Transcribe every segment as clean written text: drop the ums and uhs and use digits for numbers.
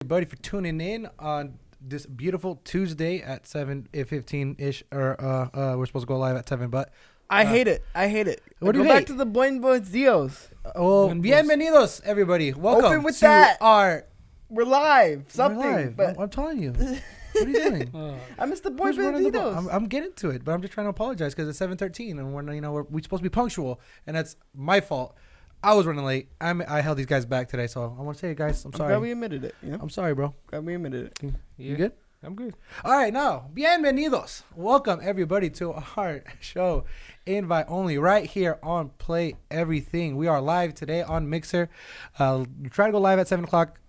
everybody for tuning in on this beautiful Tuesday at 7:15-ish, or we're supposed to go live at 7, but I hate it. What do you Go back hate? to the buenos dios. Bienvenidos, everybody. Welcome Open with to that. our... We're live. Something. We're live. But I'm telling you. What are you doing? I missed the Who's running the ball? buenos I'm getting to it, but I'm just trying to apologize because it's 7:13 and we're supposed to be punctual, and that's my fault. I was running late. I held these guys back today, so I want to say, guys, I'm sorry. glad we admitted it. You know? I'm sorry, bro. Glad we admitted it. You good? I'm good. All right, now, bienvenidos. Welcome, everybody, to our show, invite only, right here on Play Everything. We are live today on Mixer. We try to go live at 7 o'clock,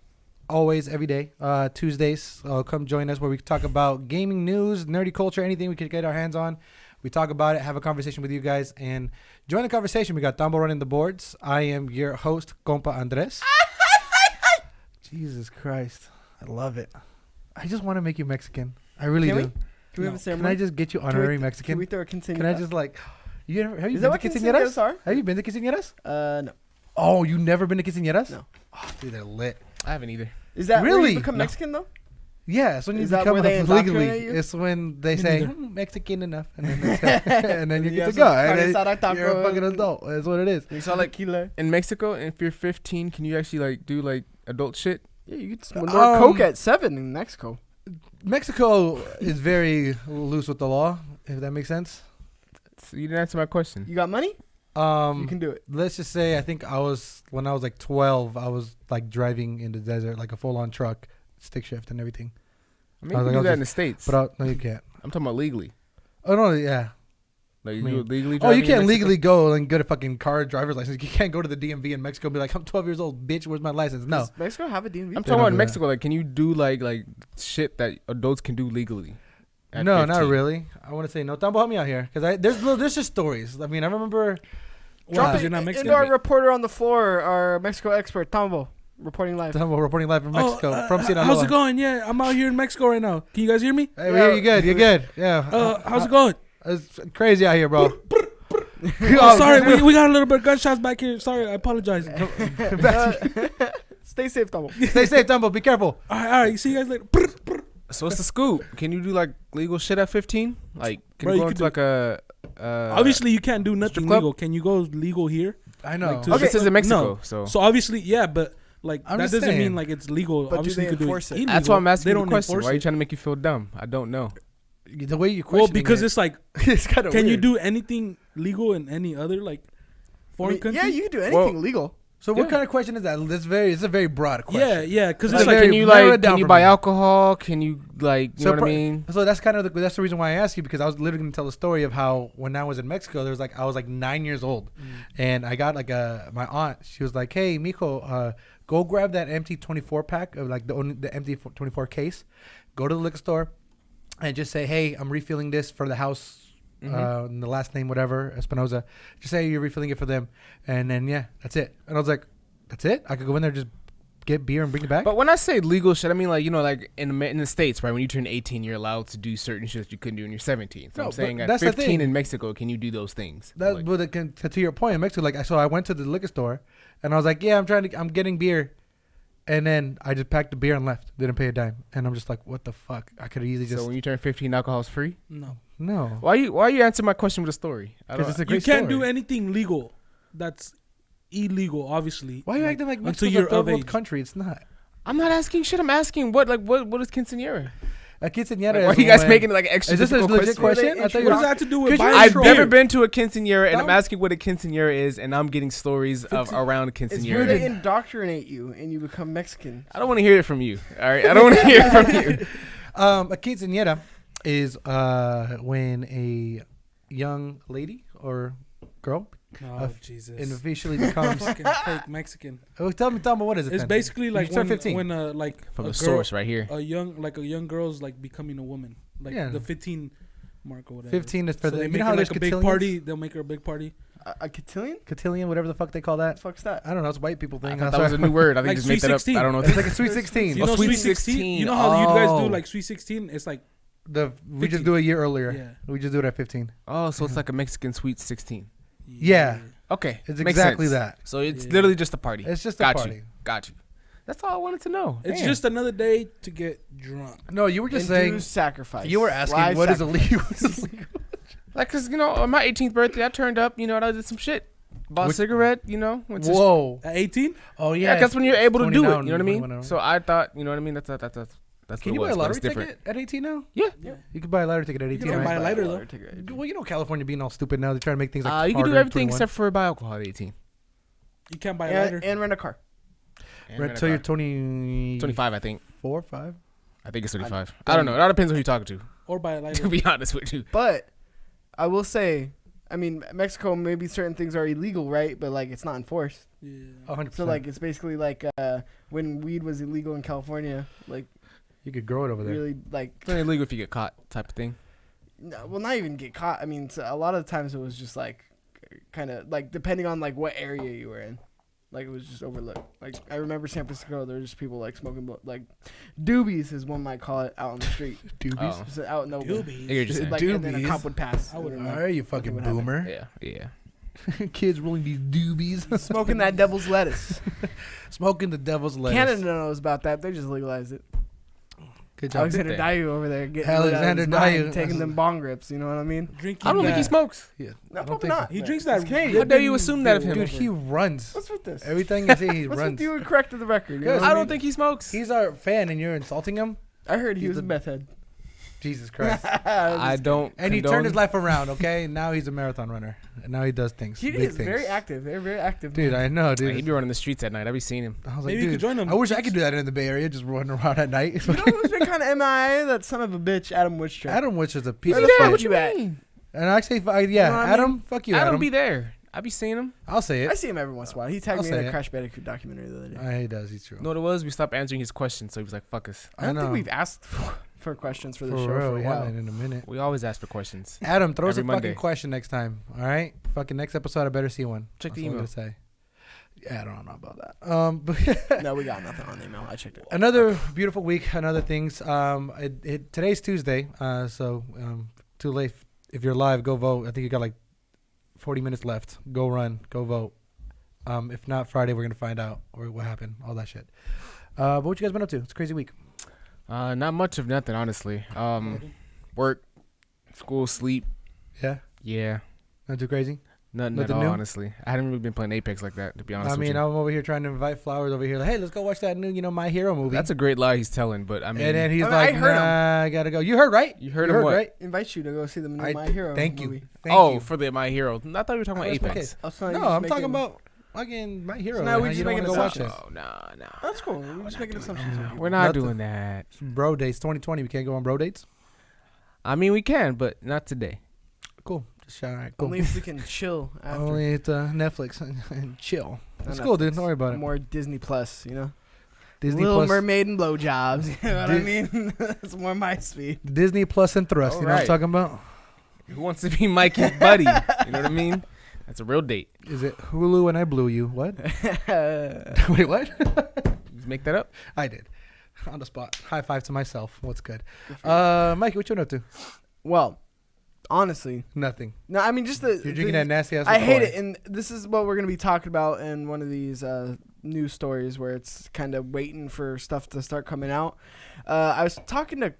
always, every day, Tuesdays. Come join us where we talk about gaming news, nerdy culture, anything we could get our hands on. We talk about it, have a conversation with you guys, and join the conversation. We got Tambo running the boards. I am your host, Compa Andres. Jesus Christ. I love it. I just want to make you Mexican. I really do. Can we have a Can ceremony? I just get you honorary Mexican? Can we throw a quinceañera? Can I just like... have you Is been that what to quinceañeras quinceañeras? are? Have you been to quinceañeras? No. Oh, you never been to quinceañeras? No. Oh, dude, they're lit. I haven't either. Is that where Really? you become No. Mexican though? Yeah, it's when you Is that become where they legally. indoctrinate you? It's when they Me say neither. Mexican enough, and then, and then you You get have to go. some And carne then asada you're a tacos. fucking adult. That's what it is. You saw like tequila. In Mexico, if you're 15, can you actually like do like adult shit? Yeah, you get some more coke at 7 in Mexico. Mexico is very loose with the law, if that makes sense. So you didn't answer my question. You got money? You can do it. Let's just say I think when I was like 12, I was like driving in the desert, like a full-on truck, stick shift and everything. I mean, I you was can like, do that in the States. But no, you can't. I'm talking about legally. Oh no, yeah. Like, I you mean- do it legally. Oh, you driving in can't Mexico? legally go and get a fucking car driver's license. You can't go to the DMV in Mexico and be like, I'm 12 years old, bitch. Where's my license? No. Does Mexico have a DMV? I'm They talking don't about do in that. Mexico. Like, can you do like shit that adults can do legally? at No, not 15? really. I want to say no. Tambo, help me out here, because there's just stories. I mean, I remember. Drop Wow. it You're not Mexican. into our reporter on the floor, our Mexico expert, Tambo, reporting live. Tambo reporting live from Mexico, from Sinaloa. How's it going? Yeah, I'm out here in Mexico right now. Can you guys hear me? Hey, we hear you good. You're good. Yeah. How's it going? It's crazy out here, bro. Oh, sorry, we got a little bit of gunshots back here. Sorry, I apologize. Stay safe, Tambo. Stay safe, Tambo. Be careful. All right. See you guys later. So what's the scoop? Can you do like legal shit at 15? Like, can Bro, you you go could into like a? Obviously, you can't do nothing strip club? legal. Can you go legal here? I know. Like, to- This is in Mexico, No. so. So obviously, yeah, but like I'm that just doesn't saying. mean like it's legal. But do obviously, they you could enforce do it? it. That's why I'm illegal. asking They you don't the question. enforce Why are you it. trying to make you feel dumb? I don't know. The way you Well, question because it's like, it's kind of can you weird. do anything legal in any other like foreign country? Yeah, you can do anything legal. So what Yeah. kind of question is that? It's a very broad question. Yeah, because It's it's a like very- Can you narrow it like? down Can you for buy me. alcohol? Can you like? You know what I mean? So that's that's the reason why I asked you, because I was literally going to tell the story of how when I was in Mexico, I was like 9 years old, and I got like my aunt. She was like, "Hey, mijo, go grab that empty 24 pack of like the empty 24 case. Go to the liquor store, and just say, hey, I'm refilling this for the house." And the last name, whatever, Espinoza. Just say you're refilling it for them, and then yeah, that's it. And I was like, that's it? I could go in there, just get beer and bring it back. But when I say legal shit, I mean like, you know, like in the States, right? When you turn 18, you're allowed to do certain shit that you couldn't do when you're 17. So No, I'm saying but at that's the 15 thing. in Mexico, can you do those things? That, Like, but it can, to your point in Mexico, like, so I went to the liquor store and I was like, yeah, I'm getting beer. And then I just packed the beer and left. Didn't pay a dime. And I'm just like, what the fuck? I could have easily just. so when you turn 15, alcohol's free? no. No. Why you answer my question with a story? I Because don't- it's a You great can't story. do anything legal that's illegal, obviously. Why are you Like, acting like until Mexico's you're a third of world age. country? It's not. I'm not asking shit. I'm asking what is quinceañera? A quinceañera Like, is why are you guys when- making it like extra Is this a difficult legit question? question? I thought you What were does that have to do with Could you- buying I've beer? never been to a quinceañera, and Dumb. I'm asking what a quinceañera is, and I'm getting stories of around a It's where quinceañera. they indoctrinate you and you become Mexican. I don't want to hear it from you. All right, I don't want to hear it from you. A quinceañera is when a young lady or girl Oh, Jesus. and officially becomes. Fucking fake Mexican. Oh, tell me, what is it? It's then? basically like you turn when 15. like From a the girl, source right here. a young girl's like becoming a woman, like Yeah. the 15 mark or whatever. 15 is for So the. they You make know her how like there's a big cotillions? party. They'll make her a big party. A cotillion? Cotillion, whatever the fuck they call that. The fuck's that? I don't know. It's a white people I thing. thought that was a new word. I think Like just made Sweet that up. 16. I don't know. It's like a sweet 16. You know Sweet Sweet 16. 16. You know how you guys do Oh. like Sweet 16? It's like We just 15. do it a year earlier. Yeah. We just do it at 15. Oh, so it's like a Mexican sweet 16. Yeah. Okay, It's makes exactly sense. that. So it's Yeah. literally just a party. It's just a Got party. you. Got you. That's all I wanted to know. It's Damn. just another day to get drunk. No, you were just Induced saying. sacrifice. You were asking Live what is sacrifice. illegal. like, cause on my 18th birthday, I turned up. And I did some shit. Bought a cigarette. Went to Whoa. At 18? Oh yeah, that's when you're able to do it. You know what I 21 mean? hours. So I thought, you know what I mean. That's Can you buy a lottery ticket at 18 now? Yeah. You can buy a lottery ticket at 18. can right? buy a lighter, though. Well, California being all stupid now. They're trying to make things like You can do harder, everything 21. except for buy alcohol at 18. You can't buy a lighter. And rent a car. Right till you're 20. 25, I think. 4, 5. I think it's 25. I don't know. It all depends on who you're talking to. Or buy a lighter. To be honest with you. But I will say, I mean, Mexico, maybe certain things are illegal, right? But, like, it's not enforced. Yeah. 100%. So, like, it's basically like when weed was illegal in California, like, you could grow it over there. really, like, It's only illegal if you get caught type of thing. no, well, not even get caught. I mean, so a lot of the times it was just, like, kind of, like, depending on, like, what area you were in. Like, it was just overlooked. Like, I remember San Francisco, there were just people, like, smoking, like, doobies, as one might call it, out on the street. Doobies. Oh. Just out in the open. Doobies. You're just saying. Like, and then a Doobies. cop would pass. I wouldn't All know. right, you fucking Nothing would boomer. Yeah. Kids rolling these doobies. Smoking that devil's lettuce. Smoking the devil's lettuce. Canada knows about that. They just legalized it. Good job. Alexander There. Dayu over there getting Alexander lit out of his Dayu. mind, taking them bong rips. You know what I mean? Drinking I don't think he that- smokes. Yeah. No, I don't probably think not. He but drinks it's that. Canadian. How dare you assume that of him? Dude, he runs. What's with this? Everything I say, he What's runs. with you and correct to the record? You know Good. what I I don't mean? think he smokes. He's our fan, and you're insulting him. I heard he he's was a the- meth head. Jesus Christ. I don't. And he condone- turned his life around, okay? Now he's a marathon runner. And now he does things. He big is things. very active. They're very active. Dude, I know, dude. He'd be running the streets at night. I be seeing him. I was like, Maybe you dude, could join him. I wish I could do that in the Bay Area, just running around at night. You know who's been kind of MIA? That son of a bitch, Adam Woodstruck. Adam Witch is a piece Where of the shit. fuck what you you at? mean? And I say, yeah, You know what I Adam, fuck you, I Adam. don't be there. I be seeing him. I'll say I it. see him every once in a while. He tagged I'll me in say a it. Crash Bandicoot documentary the other day. He does. He's true. You know what it was? We stopped answering his questions, so he was like, "Fuck us." I don't think know. we've asked for questions for the For show real, for a we while. haven't in a minute. We always ask for questions. Adam, throw us a Every fucking Monday. question next time. All right? Fucking next episode, I better see one. Check the That's all I'm email. gonna say. Yeah, I don't know about that. But No, we got nothing on the email. I checked it. another beautiful week, another things. Today's Tuesday, so too late. If you're live, go vote. I think you got like 40 minutes left. Go run, go vote. If not, Friday we're gonna find out or what happened, all that shit. But what you guys been up to? It's a crazy week. Not much of nothing, honestly. Work, school, sleep. Yeah, Yeah, not too crazy. nothing Nothing at all, new? honestly. I haven't really been playing Apex like that, to be honest I with mean, you. I'm over here trying to invite Flowers over here. Like, hey, let's go watch that new, My Hero movie. That's a great lie he's telling, but I mean, and then he's I mean, like, I heard him. nah, I gotta go. You heard right? you heard him what? right? Invite you to go see the new I- My Hero Thank movie. you. Thank Oh, you. for the My Hero. I thought you were talking about That's my Apex. case. Oh, so No, you're just I'm talking making- about fucking My Hero. So now we man. just You don't making wanna go watch it. assumptions. Oh, no. That's cool. We're just making assumptions. on people. We're not Nothing. doing that. Bro dates 2020. We can't go on bro dates. I mean, we can, but not today. Cool. Just all right. Cool. Only if we can chill after. Only at Netflix and chill. On It's cool, dude. Netflix. Don't worry about it. More Disney Plus, you know? Disney Little Plus, Mermaid and blowjobs. You know what I Di- mean? It's more my speed. Disney Plus and thrust. All You know what I'm right. talking about? Who wants to be Mikey's buddy? You know what I mean? That's a real date. Is it Hulu and I blew you? What? Well, Wait, what? Just make that up. I did. On the spot. High five to myself. What's good? for you. Mikey, what you been up to? honestly, Nothing. no. I mean, just the You're drinking that nasty ass. I hate LaCroix. it, and this is what we're gonna be talking about in one of these news stories where it's kind of waiting for stuff to start coming out. I was talking to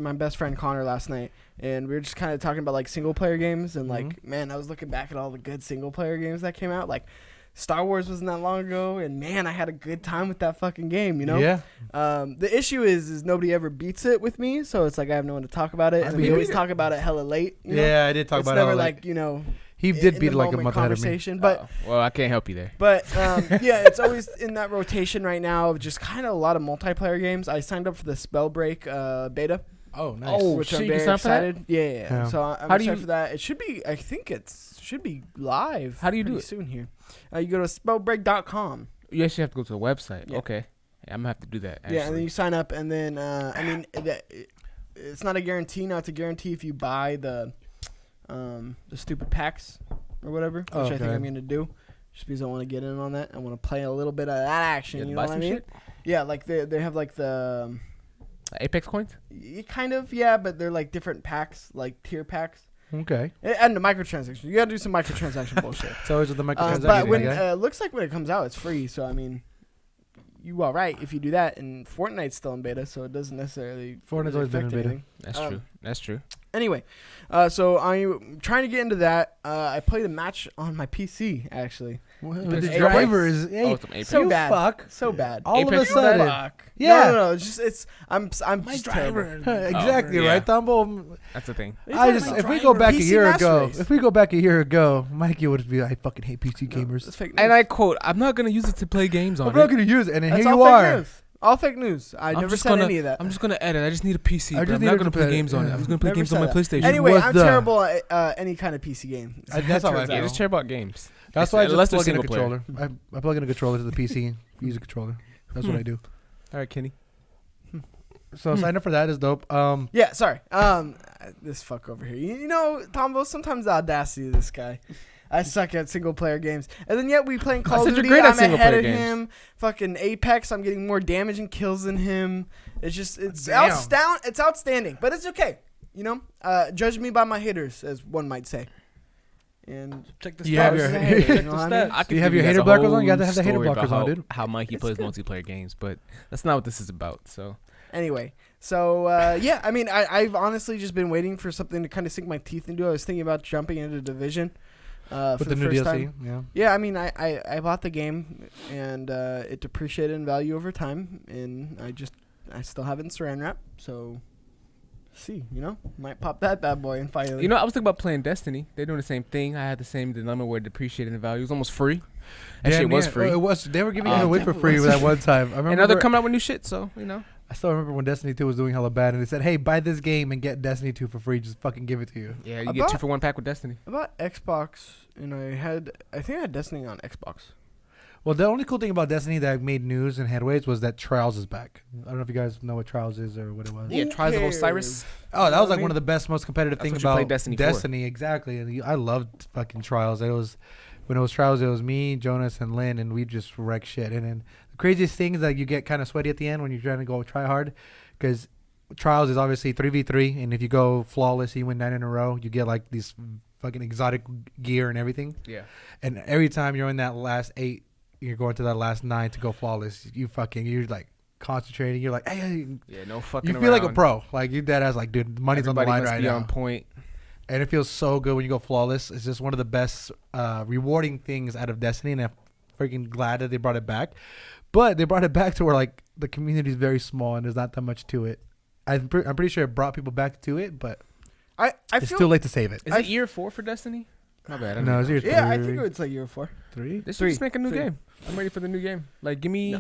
my best friend Connor last night, and we were just kind of talking about like single player games, and like, man, I was looking back at all the good single player games that came out. Like, Star Wars wasn't that long ago, and man, I had a good time with that fucking game. You know. Yeah. The issue is nobody ever beats it with me, so it's like I have no one to talk about it, I and mean, we always we- talk about it hella late. You know? Yeah, I did talk It's about never it. like, you know, he did in beat the it like a moment month ahead of me. conversation, but Well, I can't help you there. yeah, it's always in that rotation right now of just kind of a lot of multiplayer games. I signed up for the Spellbreak beta, Oh, nice. Oh, which shit, I'm you very signed up for that? excited. Yeah. Yeah. So I'm How do excited you- for that. It should be. I think should be live. How do you do pretty it? soon here? You go to spellbreak.com. You actually have to go to the website. Yeah. Okay. Yeah, I'm going to have to do that. Yeah, and then actually. you sign up, and then I mean, it's not a guarantee. Now it's a guarantee if you buy the stupid packs or whatever, which I think Okay. I'm gonna do. Just because I want to get in on that. I want to play a little bit of that action. You You buy know what I some mean? shit? Yeah, like they have like the Apex coins? kind of, yeah, but they're like different packs, like tier packs. Okay. And the microtransactions. You gotta do some microtransaction bullshit. So is it the microtransactions? But when guy? looks like when it comes out, it's free. So I mean, you all right if you do that. And Fortnite's still in beta, so it doesn't necessarily Fortnite's always been in affect beta. anything. That's true. Anyway, so I'm trying to get into that. I played a match on my PC actually. With There's the Apex. drivers. Hey, Oh, some Apex. So you bad. fuck. So bad. All Apex of a is sudden. Fuck. Yeah. No. I'm My just driver. terrible. Exactly Oh, yeah. right, Tambo. That's the thing. I just if we go back a PC year Master ago, Race. Mikey would be I fucking hate PC gamers. It's fake news. And I quote, I'm not gonna use it to play games on I'm not it. gonna use it, and then That's here all you fake are. news. All fake news. I I'm never just said gonna- any of that. I'm just gonna edit. I just need a PC. I But just I'm need not it gonna to play play- games on it. I'm just gonna play Never games on said my that. PlayStation. Anyway, was I'm the- terrible at any kind of PC game. That's how I Turns feel. I out. just care about games. That's why I Unless just they're plug in a single controller. I plug in a controller to the PC. Use a controller. That's what I do. All right, Kenny. So sign up for that is dope. Yeah, sorry. This fuck over here. You know, Tambo, sometimes the audacity of this guy. I suck at single player games. And then yet we playing Call of said you're Duty. great at I'm ahead single-player of games. him. Fucking Apex, I'm getting more damage and kills than him. It's Damn. It's outstanding, but it's okay. You know, judge me by my haters, as one might say. And Check the You have stats. your- Check Check the the stats. stats. I could you have give your guys hater a blockers on? whole You have to have the hater story about blockers on, how- dude. How Mikey It's plays good. multiplayer games, but that's not what this is about. So anyway, so yeah, I mean, I've honestly just been waiting for something to kind of sink my teeth into. I was thinking about jumping into Division for With the the new first DLC. time. Yeah. Yeah, I mean, I bought the game and it depreciated in value over time, and I still have it in Saran wrap, so see, you know, might pop that bad boy and finally. you know, I was thinking about playing Destiny. They're doing the same thing. I had the same dilemma where it depreciated in value. It was almost free. That shit was free. It was. They were giving it Oh, away for free that one time. I remember. And now they're coming out with new shit. So you know, I still remember when Destiny 2 was doing hella bad, and they said, "Hey, buy this game and get Destiny 2 for free. Just fucking give it to you." yeah, you I get bought- 2-for-1 pack with Destiny. I bought Xbox, and I think I had Destiny on Xbox. Well, the only cool thing about Destiny that made news and headways was that Trials is back. I don't know if you guys know what Trials is or what it was. Yeah, Who Trials of cares? Osiris. Oh, that was like I one mean, of the best, most competitive That's things what you about played Destiny for. Destiny. Exactly, and I loved fucking Trials. It was when it was Trials. It was me, Jonas, and Lynn, and we just wreck shit. And then the craziest thing is that you get kind of sweaty at the end when you're trying to go try hard, because Trials is obviously 3v3, and if you go flawless, you win 9 in a row. You get like these fucking exotic gear and everything. Yeah. And every time you're in that last 8, you're going to that last 9 to go flawless. You're like concentrating. You're like, hey, Yeah, no fucking you feel like a around. pro. Like you dead ass like, dude, the money's Everybody on the line must right be now. on point. And it feels so good when you go flawless. It's just one of the best rewarding things out of Destiny, and I'm freaking glad that they brought it back. But they brought it back to where like the community is very small and there's not that much to it. I'm pretty sure it brought people back to it, but I it's feel too late to save it. Is it year 4 for Destiny? My bad. I No, don't it's know. year yeah, I 3. think it's like year 4. 3. They should Three. just make a new Three. game. I'm ready for the new game. Like, give me.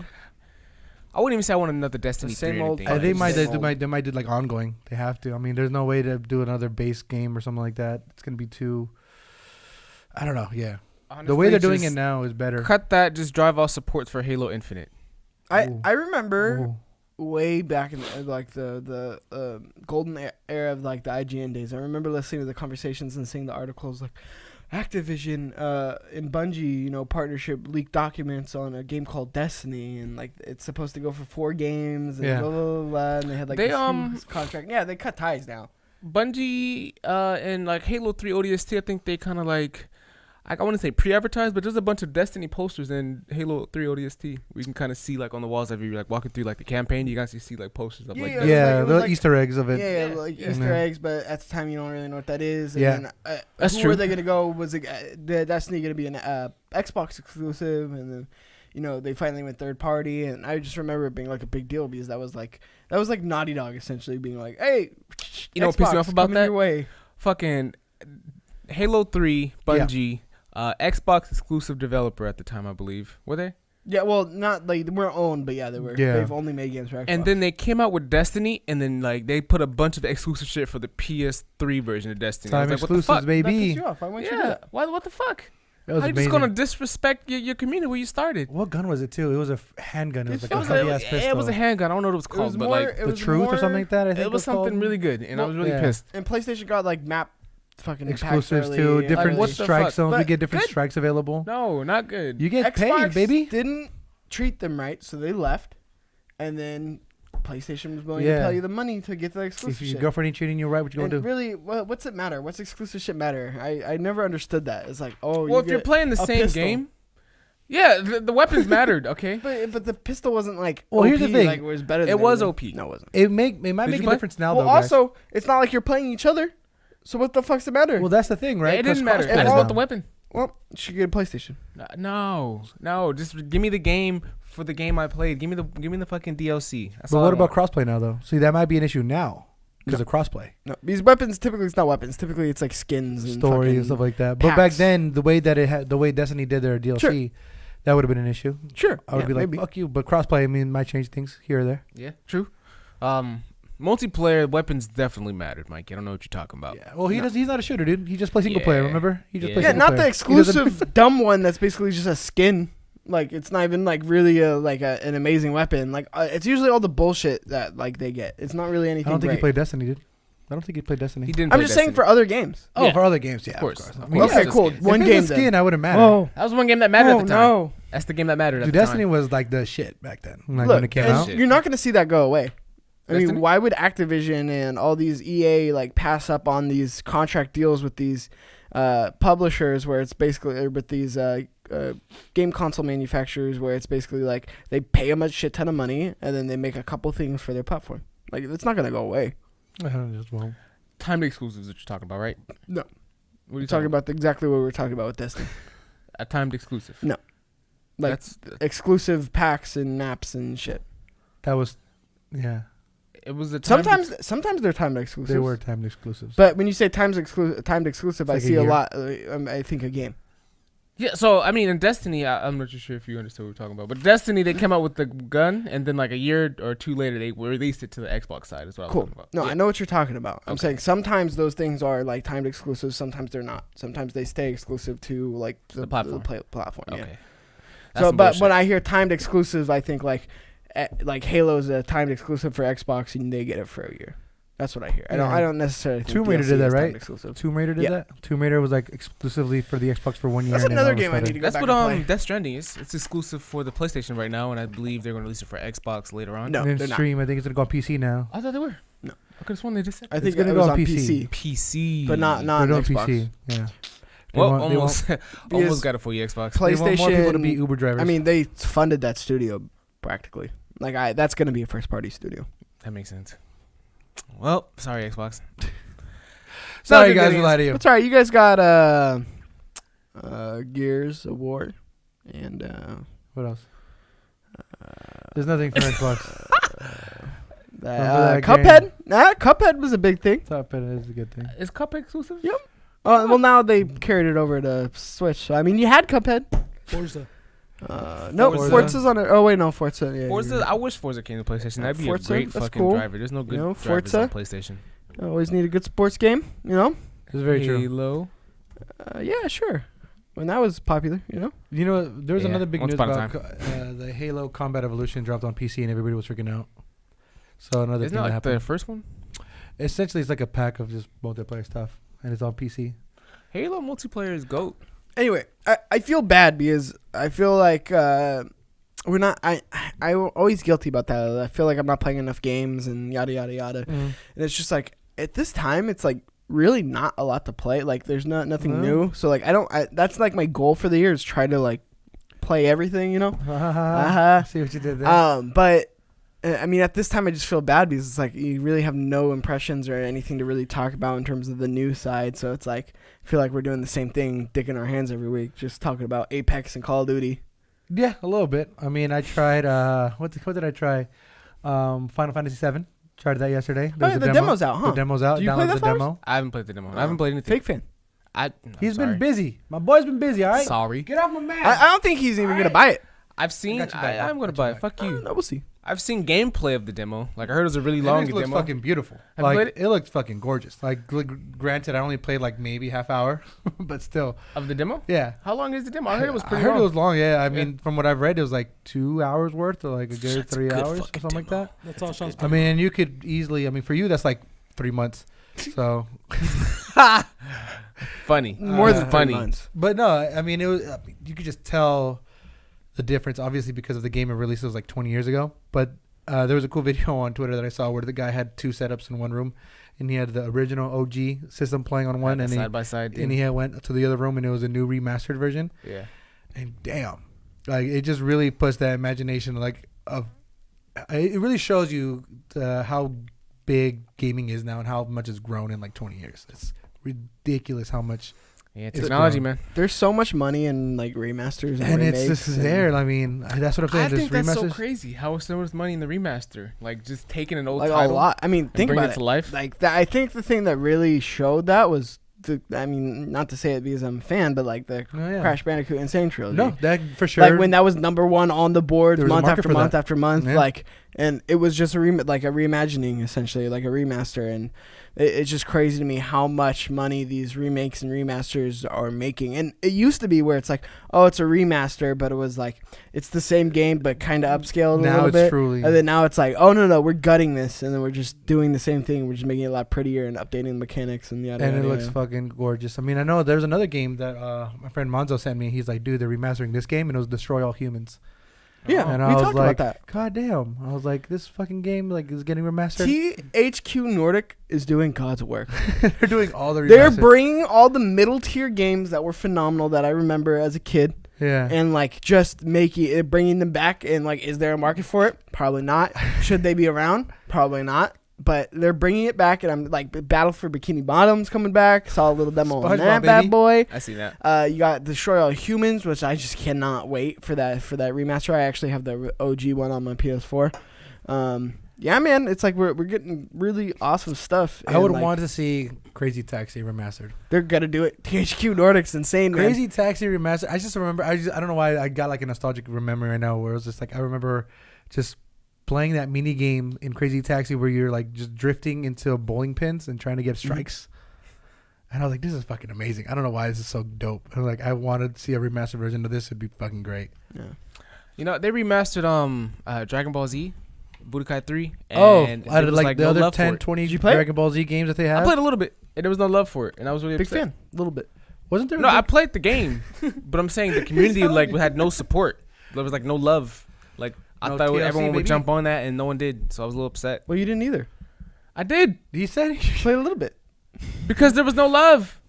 I wouldn't even say I want another Destiny same 3 or old anything. fucking They might same they might do like ongoing. They have to. I mean, there's no way to do another base game or something like that. It's gonna be too. I don't know. Yeah, the way Honestly, they're doing it just now is better. Cut that. Just drive all supports for Halo Infinite. Ooh. I remember Ooh. way back in like the golden era of like the IGN days. I remember listening to the conversations and seeing the articles like Activision and Bungie, you know, partnership leaked documents on a game called Destiny, and like it's supposed to go for 4 games and Yeah. blah, blah, blah, blah, and they had like They, this huge contract. Yeah, they cut ties now. Bungie and like Halo 3 ODST, I think they kind of like I want to say pre-advertised, but there's a bunch of Destiny posters in Halo 3 ODST. We can kind of see like on the walls as you're like walking through like the campaign. You guys see like posters of like Yeah, that. Yeah, it was the like- Easter eggs of it. Yeah, like Easter Yeah. eggs, but at the time you don't really know what that is. And Yeah. then, That's who true. were they gonna go? Was it the Destiny gonna be an Xbox exclusive? And then, you know, they finally went third party, and I just remember it being like a big deal because that was like Naughty Dog essentially being like, hey, You know what pissed me Xbox, off about coming that? Your way. Fucking Halo 3 Bungie, Xbox exclusive developer at the time, I believe. Were they? Yeah, well, not like they weren't owned, but yeah, they were. Yeah. They've only made games for Xbox. And then they came out with Destiny, and then like they put a bunch of exclusive shit for the PS3 version of Destiny. I Time was like, what the exclusives, fuck? that baby. pissed you off. Why wouldn't you do Yeah, that? what the fuck? It was How you amazing. just gonna disrespect your community where you started? What gun was it too? It was a handgun. It was like It a was, heavy ass pistol. it was a handgun. I don't know what it was It was called, but more. like It the was truth more, or something like that. I think it was something called. really good, and I was really Yeah. pissed. And PlayStation got like map fucking packs Exclusives early too. and Different what the strike fuck? zones. We But get different good. strikes available. No, not good. You get Xbox paid, baby. didn't treat them right, so they left, and then PlayStation was willing to Yeah. pay you the money to get the If exclusive your shit. girlfriend ain't treating you right, what you And gonna do? really, what's it matter? What's exclusive shit matter? I never understood that. It's like, oh, well, if you're get playing the a same pistol. game, Yeah, the weapons mattered. Okay, But the pistol wasn't like. Well, OP, here's the thing. Like, it was better. Than it was everything. OP. No, it wasn't. It might Did make you a play? difference now, Well, though, guys. also, it's not like you're playing each other. So what the fuck's the matter? Well, that's the thing, right? It didn't matter. Crossplay I just now. want the weapon. Well, you should get a PlayStation. No. Just give me the game for the game I played. Give me the fucking DLC. That's But all what I about want. crossplay now, though? See, that might be an issue now because of crossplay, No, these weapons typically it's not weapons. Typically it's like skins and story fucking- and stuff like that. But back packs. then, the way that the way Destiny did their DLC, that would have been an issue. Sure, I would be like, maybe. fuck you. But crossplay, I mean, might change things here or there. Yeah, true. Multiplayer weapons definitely mattered, Mike. I don't know what you're talking about. Yeah. Well, he's not a shooter, dude. He just plays single player. Remember? He just plays Yeah, single not the player. He doesn't- exclusive dumb one that's basically just a skin. Like it's not even like really an amazing weapon. Like it's usually all the bullshit that like they get. It's not really anything. I don't think he great. played Destiny, dude. I don't think he played Destiny. He didn't. I'm play just saying Destiny. for other games. Oh, Yeah. for other games, yeah, Of course. I Of mean, course. Okay, it's a cool. skin. One if game it's a skin, then. I wouldn't matter. Oh, That was one game that mattered Oh at the time. no! That's the game that mattered at Dude, the Destiny time. was like the shit back then. Like when Look, it came and out. shit. you're not going to see that go away. I mean, Destiny? why would Activision and all these EA like pass up on these contract deals with these publishers where it's basically or with these game console manufacturers where it's basically like they pay them a shit ton of money and then they make a couple things for their platform. Like it's not going to go away. I just won't. Timed exclusives that you're talking about, right? No. What are We're you talking about exactly what we were talking about with Destiny. A timed exclusive. No. Like That's exclusive packs and maps and shit. That was, yeah. it was a timed Sometimes they're timed exclusives. They were timed exclusives. But when you say timed exclusive, It's I like a see a year. lot. I think a game. Yeah, so I mean, in Destiny, I'm not too sure if you understood what we're talking about, but Destiny, they came out with the gun, and then like a year or two later, they released it to the Xbox side as well. Cool. No, yeah. I know what you're talking about. I'm Okay. saying sometimes those things are like timed exclusives. Sometimes they're not. Sometimes they stay exclusive to like The platform. platform. Okay. Yeah. That's So, some but bullshit. when I hear timed exclusives, I think like Halo's a timed exclusive for Xbox, and they get it for a year. That's what I hear. Yeah. I don't necessarily think Tomb Raider DLC did that, is timed right? exclusive. Tomb Raider did Yeah. that? Tomb Raider was like exclusively for the Xbox for 1 year. That's and then another all of a game I sudden- need to go That's back what and play. Death Stranding is. It's exclusive for the PlayStation right now, and I believe they're going to release it for Xbox later on. No, And they're then not. stream, I think it's going to go on PC now. I thought they were. No. I could have sworn they just said. I think gonna it go was on on PC. PC, but not They're on doing Xbox. PC, yeah. They Well, want- they almost, Because almost got it for you, Xbox. They want more people to PlayStation- be Uber drivers. I mean, they funded that studio practically. Like, that's going to be a first-party studio. That makes sense. Well, sorry, Xbox. sorry guys, we lied to you. It's all right. You guys got Gears of War and What else? There's nothing for Xbox. that Cuphead. game. Nah, Cuphead was a big thing. Top it is a good thing. Is Cup exclusive? Yep. Well, now they carried it over to Switch. So I mean, you had Cuphead. Forza. No, Forza. Forza's on it. Oh wait, no, Forza. Yeah, Forza, you're I wish Forza came to PlayStation. That'd be Forza, a great that's fucking cool. driver. There's no good You know, drivers Forza. on PlayStation. right. Always need a good sports game. You know. It's very true. Halo. Yeah, sure. When that was popular, you know. You know, there was Yeah, another big once news upon a about the Halo Combat Evolution dropped on PC and everybody was freaking out. So another Isn't thing that that like the happened. first one? Essentially, it's like a pack of just multiplayer stuff, and it's on PC. Halo multiplayer is GOAT. Anyway, I feel bad because I feel like we're not. I'm always guilty about that. I feel like I'm not playing enough games and yada yada yada. And it's just like at this time, it's like really not a lot to play. Like there's nothing No. new. So like that's like my goal for the year is try to like play everything. You know. See what you did there. But I mean, at this time, I just feel bad because it's like you really have no impressions or anything to really talk about in terms of the news side. So it's like I feel like we're doing the same thing, dicking our hands every week, just talking about Apex and Call of Duty. Yeah, a little bit. I mean, I tried. What did I try? Final Fantasy VII. Tried that yesterday. Oh, yeah, the demo's out, huh? The demo's out. Did you play Downloaded that, the Flowers? demo. I haven't played the demo. I haven't played anything. Fake fan. He's sorry. been busy. My boy's been busy. All right. Sorry. Get off my man. I don't think he's even gonna buy it. I've seen. got you back. I'm gonna Got you buy it. back. Fuck you. No, we'll see. I've seen gameplay of the demo. Like I heard it was a really It long looks demo. fucking beautiful. Have you played Like it looks fucking gorgeous. Like granted, I only played like maybe half hour, but still, Of the demo? yeah. How long is the demo? I heard it was pretty I heard long. it was long. Yeah, I mean, from what I've read, it was like 2 hours worth, or like a good 3 hours or something like that. That's all Sean's I mean, and you could easily. I mean, for you, that's like 3 months. So, funny. More than funny. 3 months. but no, I mean, it was. You could just tell the difference, obviously, because of the game it released was like 20 years ago. But there was a cool video on Twitter that I saw where the guy had 2 setups in one room, and he had the original OG system playing on one, and side by side. he went to the other room, and it was a new remastered version. Yeah. And damn, Like it just really puts that imagination like of. It really shows you how big gaming is now and how much it's grown in like 20 years. It's ridiculous how much. Yeah, It's technology, grown. man. There's so much money in like remasters and And remakes. it's just there. I mean, that's what I'm saying. I think There's that's so remasters. crazy. How so much money in the remaster? Like just taking an old like a title lot. I mean, and think bringing about it it. to life. Like that, I think the thing that really showed that was I mean, not to say it because I'm a fan, but like the Oh, yeah. Crash Bandicoot Insane Trilogy. No, that for sure. Like when that was number one on the board There was a month market after for month that. after month, Yeah. like, and it was just like a reimagining, essentially, like a remaster, and it's just crazy to me how much money these remakes and remasters are making. And it used to be where it's like, oh, it's a remaster, but it was like it's the same game but kind of upscaled a now little it's bit. truly. And then now it's like, oh no, we're gutting this, and then we're just doing the same thing. We're just making it a lot prettier and updating the mechanics and yada. And yada, it looks yada. fucking gorgeous. I mean, I know there's another game that my friend Monzo sent me. He's like, dude, they're remastering this game, and it was Destroy All Humans. Yeah, And we I was talked like, about that. God damn. I was like, this fucking game like is getting remastered. THQ Nordic is doing God's work. They're doing all the They're remastered. bringing all the middle tier games that were phenomenal that I remember as a kid, Yeah. and like just making it, bringing them back. And like, is there a market for it? Probably not. Should they be around? Probably not. But they're bringing it back, and I'm like, Battle for Bikini Bottom's coming back. Saw a little demo on SpongeBob, that baby. bad boy. I see that. You got Destroy All Humans, which I just cannot wait for that remaster. I actually have the OG one on my PS4. Yeah, man, it's like we're getting really awesome stuff. I would and, like, want to see Crazy Taxi remastered. They're gonna do it. THQ Nordic's insane, man. Crazy Taxi remastered. I just remember. I don't know why I got like a nostalgic memory right now where it was just like I remember just playing that mini game in Crazy Taxi where you're like just drifting into bowling pins and trying to get strikes. And I was like, this is fucking amazing. I don't know why this is so dope. And like, I wanted to see a remastered version of this. It'd be fucking great. Yeah. You know, they remastered Dragon Ball Z, Budokai 3. Oh, And out there of was, like the no other love for 10, it. 20 Did you play it? Dragon Ball Z games that they I have. played a little bit, and there was no love for it, and I was really Big upset. fan. A little bit. Wasn't there? No, a I big- played the game, but I'm saying the community like had no support. There was like no love. Like I No thought TLC, everyone would baby? jump on that, and no one did. So I was a little upset. Well, you didn't either. I did He said Played a little bit. because there was no love.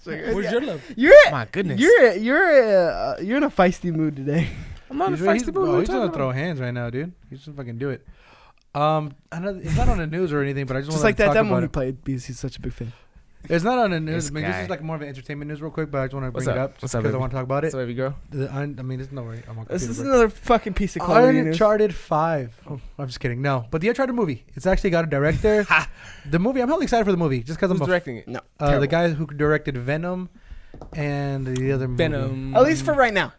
Where's your love? You're My goodness, you're in a feisty mood today. I'm not in a he's feisty mood. What are you he's gonna talking throw about? hands right now, dude. He's just fucking do it. I know it's not on the news or anything, but I just, Just want like to that talk demo about he it. played because he's such a big fan. It's not on the news. This I mean, this guy. is like more of an entertainment news, real quick. But I just want to What's bring it up? up What's just up, because I baby? want to talk about it. So baby girl. I mean, there's no worry. I'm on This computer is break. another fucking piece of quality news. Uncharted 5. Oh, I'm just kidding. No, but the Uncharted movie. It's actually got a director. The movie. I'm hella excited for the movie just because Who's I'm directing it? No, the terrible. guy who directed Venom and the other movie. Venom. At least for right now.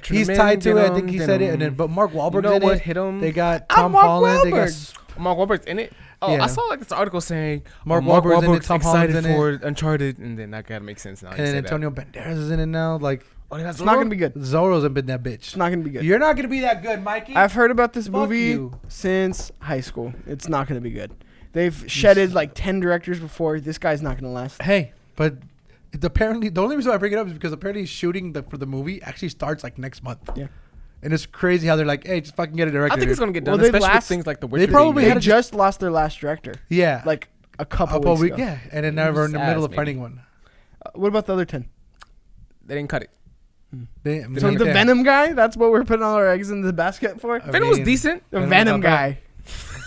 He's tied to it. I think he said it. And then, but Mark You Wahlberg's know in what it. hit him? They got I'm Tom Mark Holland. They got Wahlberg. Mark Wahlberg's in it. Oh, Yeah. I saw like this article saying Mark Mark Wahlberg's in it. Wahlberg's Tom Holland's excited in for it. Uncharted, and then that gotta make sense now. And Antonio Banderas is in it now. Like Oh, that's It's not gonna be good. Zorro's been that bitch. It's not gonna be good. You're not gonna be that good, Mikey. I've heard about this Fuck movie you. since high school. It's not gonna be good. They've shedded like 10 directors before. This guy's not gonna last. Hey, but apparently the only reason I bring it up is because apparently shooting for the movie actually starts like next month. Yeah. And it's crazy how they're like, hey, just fucking get a director. I think it's dude. gonna get Well, done, they especially with last- things like the Witcher. probably being had They made. just lost their last director Yeah. like a couple Up a weeks week, ago. yeah. And then now we're in the Just middle ass, of finding one. What about the other 10? They didn't cut it. I mean, So the yeah. Venom guy, that's what we're putting all our eggs in the basket for? I Venom was mean, decent. The Venom Venom was not guy.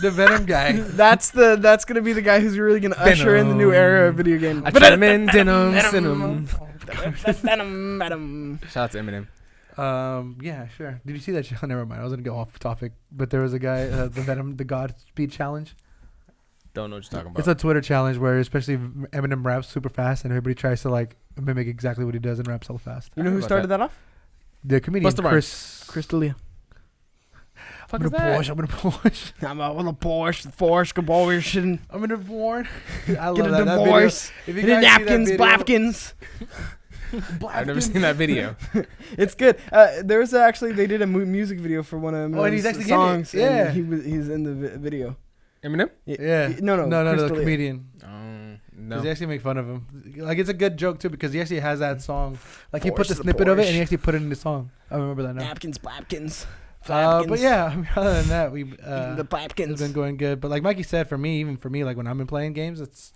The Venom guy. That's gonna be the guy who's really gonna usher in the new era of video game. I tried him in Venom. Venom. Venom. Shout out to Eminem. Yeah, sure. Did you see that show? Never mind. I was gonna go off topic, but there was a guy, the Venom, the God Speed Challenge. Don't know what you're talking about. It's a Twitter challenge where especially Eminem raps super fast, and everybody tries to like mimic exactly what he does and raps so fast. You know I who heard about started that off? The comedian Busta Chris. Chris D'Elia. Fuck I'm is gonna that? Porsche. I'm gonna Porsche. I'm out with a Porsche, abortion, I'm gonna divorce. I love get a that. That video. divorce, If you get a guys see that napkins, video- blapkins. I've never seen that video. It's good. There was actually they did a music video for one of Oh, and he's Eminem's actually getting it. songs. Yeah. and he's in the video. Eminem? Yeah. No, no, Chris the D'Elia. comedian. No. Because they actually make fun of him. Like it's a good joke too because he actually has that song. Like he put Porsche the the snippet of it Porsche. and he actually put it in the song. I remember that now. Napkins, blapkins. But yeah, I mean, other than that, the it's blapkins. been going good. But like Mikey said, for me, like when I'm in playing games, it's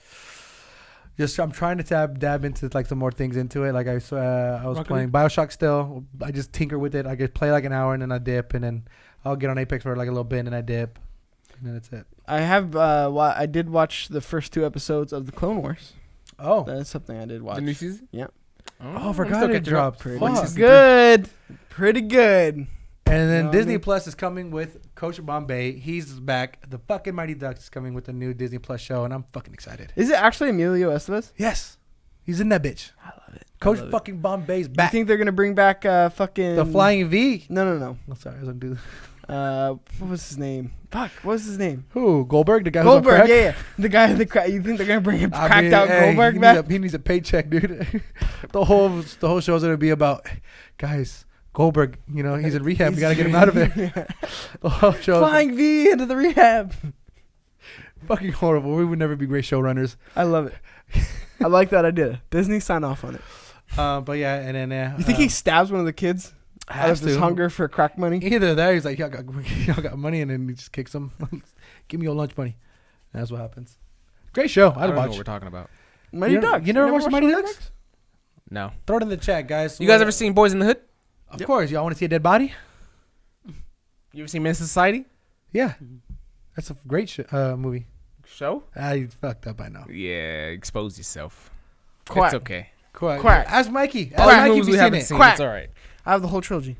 I'm trying to dab into like some more things into it. Like I was Rocket playing League? BioShock still. I just tinker with it. I could play like an hour and then I dip, and then I'll get on Apex for like a little bit and then I dip, and then that's it. I have. I did watch the first 2 episodes of the Clone Wars. Oh, That's something I did watch. The new season? Yeah. I forgot it dropped. Pretty Fuck. good. Pretty good. And then know Disney what I mean? Plus is coming with Coach Bombay. He's back. The fucking Mighty Ducks is coming with a new Disney Plus show, and I'm fucking excited. Is it actually Emilio Estevez? Yes, he's in that bitch. I love it. Coach fucking Bombay's I back. think they're gonna bring back fucking The Flying V. No. I'm sorry, I was gonna do. What was his name? Fuck. What was his name? Who? Goldberg, the guy who's on Goldberg. crack? Yeah. The guy in the crack. You think they're gonna bring him I cracked mean, out hey, Goldberg back? He needs a paycheck, dude. the whole show's gonna be about, guys. Goldberg, he's in rehab. We gotta get him out of there. Yeah. The whole show. Flying V into the rehab. Fucking horrible. We would never be great showrunners. I love it. I like that idea. Disney sign off on it. But yeah, and then You think he stabs one of the kids out has of his to. hunger for crack money? Either that, or he's like, y'all got money, and then he just kicks them. Give me your lunch money. And that's what happens. Great show. I I'd don't know watch. what we're talking about. Mighty You never- Ducks. you never watched Mighty Mighty Ducks? No. Throw it in the chat, guys. You guys ever seen Boys in the Hood? Of Yep. course. Y'all want to see a dead body? You ever seen Men's Society? Yeah. That's a great movie. Show? I fucked up, I know. Yeah, expose yourself. Quack. It's okay. Quack. Quack. Ask Mikey. All Ask the Mikey if movies we he's seen haven't it. seen. Quack. It's all right. I have the whole trilogy.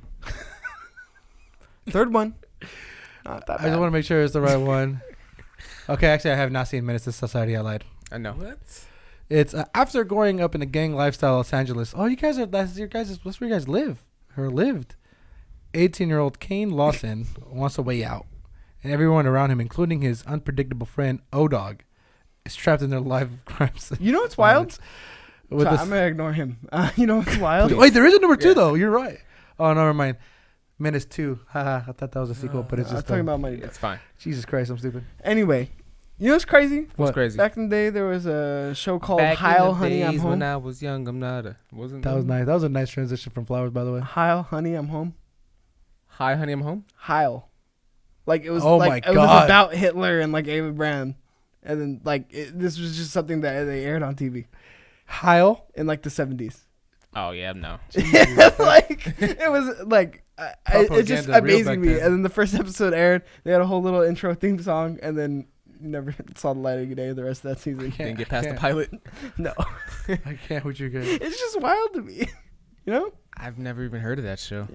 Third one. Not that I just bad. want to make sure it's the right one. Okay, actually, I have not seen Menace to Society. I lied. I know. What? It's after growing up in a gang lifestyle in Los Angeles. Oh, that's where you guys live or lived. 18-year-old Kane Lawson wants a way out, and everyone around him, including his unpredictable friend O-Dog, is trapped in their life of crimes. You know what's wild? With Sorry, this- I'm gonna ignore him. You know what's wild? Wait, there is a number 2 Yeah. though. You're right. Oh, never mind. Menace 2. Haha, I thought that was a sequel, but it's I'm just talking about Mighty Ducks. It's fine. Jesus Christ, I'm stupid. Anyway, you know what's crazy? What's What? crazy? Back in the day, there was a show called Back Heil, in the Honey, I'm days Home. when I was young, I'm not a... Wasn't That was nice. That was a nice transition from Flowers, by the way. Heil, Honey, I'm Home. Hi, honey, I'm home. Heil. Like it was Oh like my it was God. about Hitler and like Ava Brown. And then like this was just something that they aired on TV Heil. in like the 70s. Oh, yeah, no. Like it was like it's just Propaganda real back amazing me. then. And then the first episode aired. They had a whole little intro theme song, and then you never saw the light of day the rest of that season. Didn't get past the can't. pilot. No, I can't with you guys. it's just wild to me. You know? I've never even heard of that show.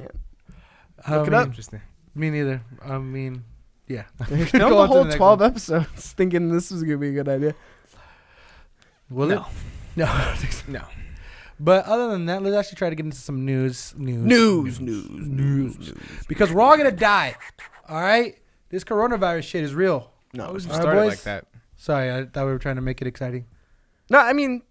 Look it up. Interesting. Me neither. I mean, yeah. They Go filmed on the to whole next 12 one. episodes thinking this was gonna be a good idea. Will No. it? No. I don't think so. No. But other than that, let's actually try to get into some news. Because we're all gonna die. All right. This coronavirus shit is real. No, I was All right, started boys? like that. Sorry, I thought we were trying to make it exciting. no. I mean,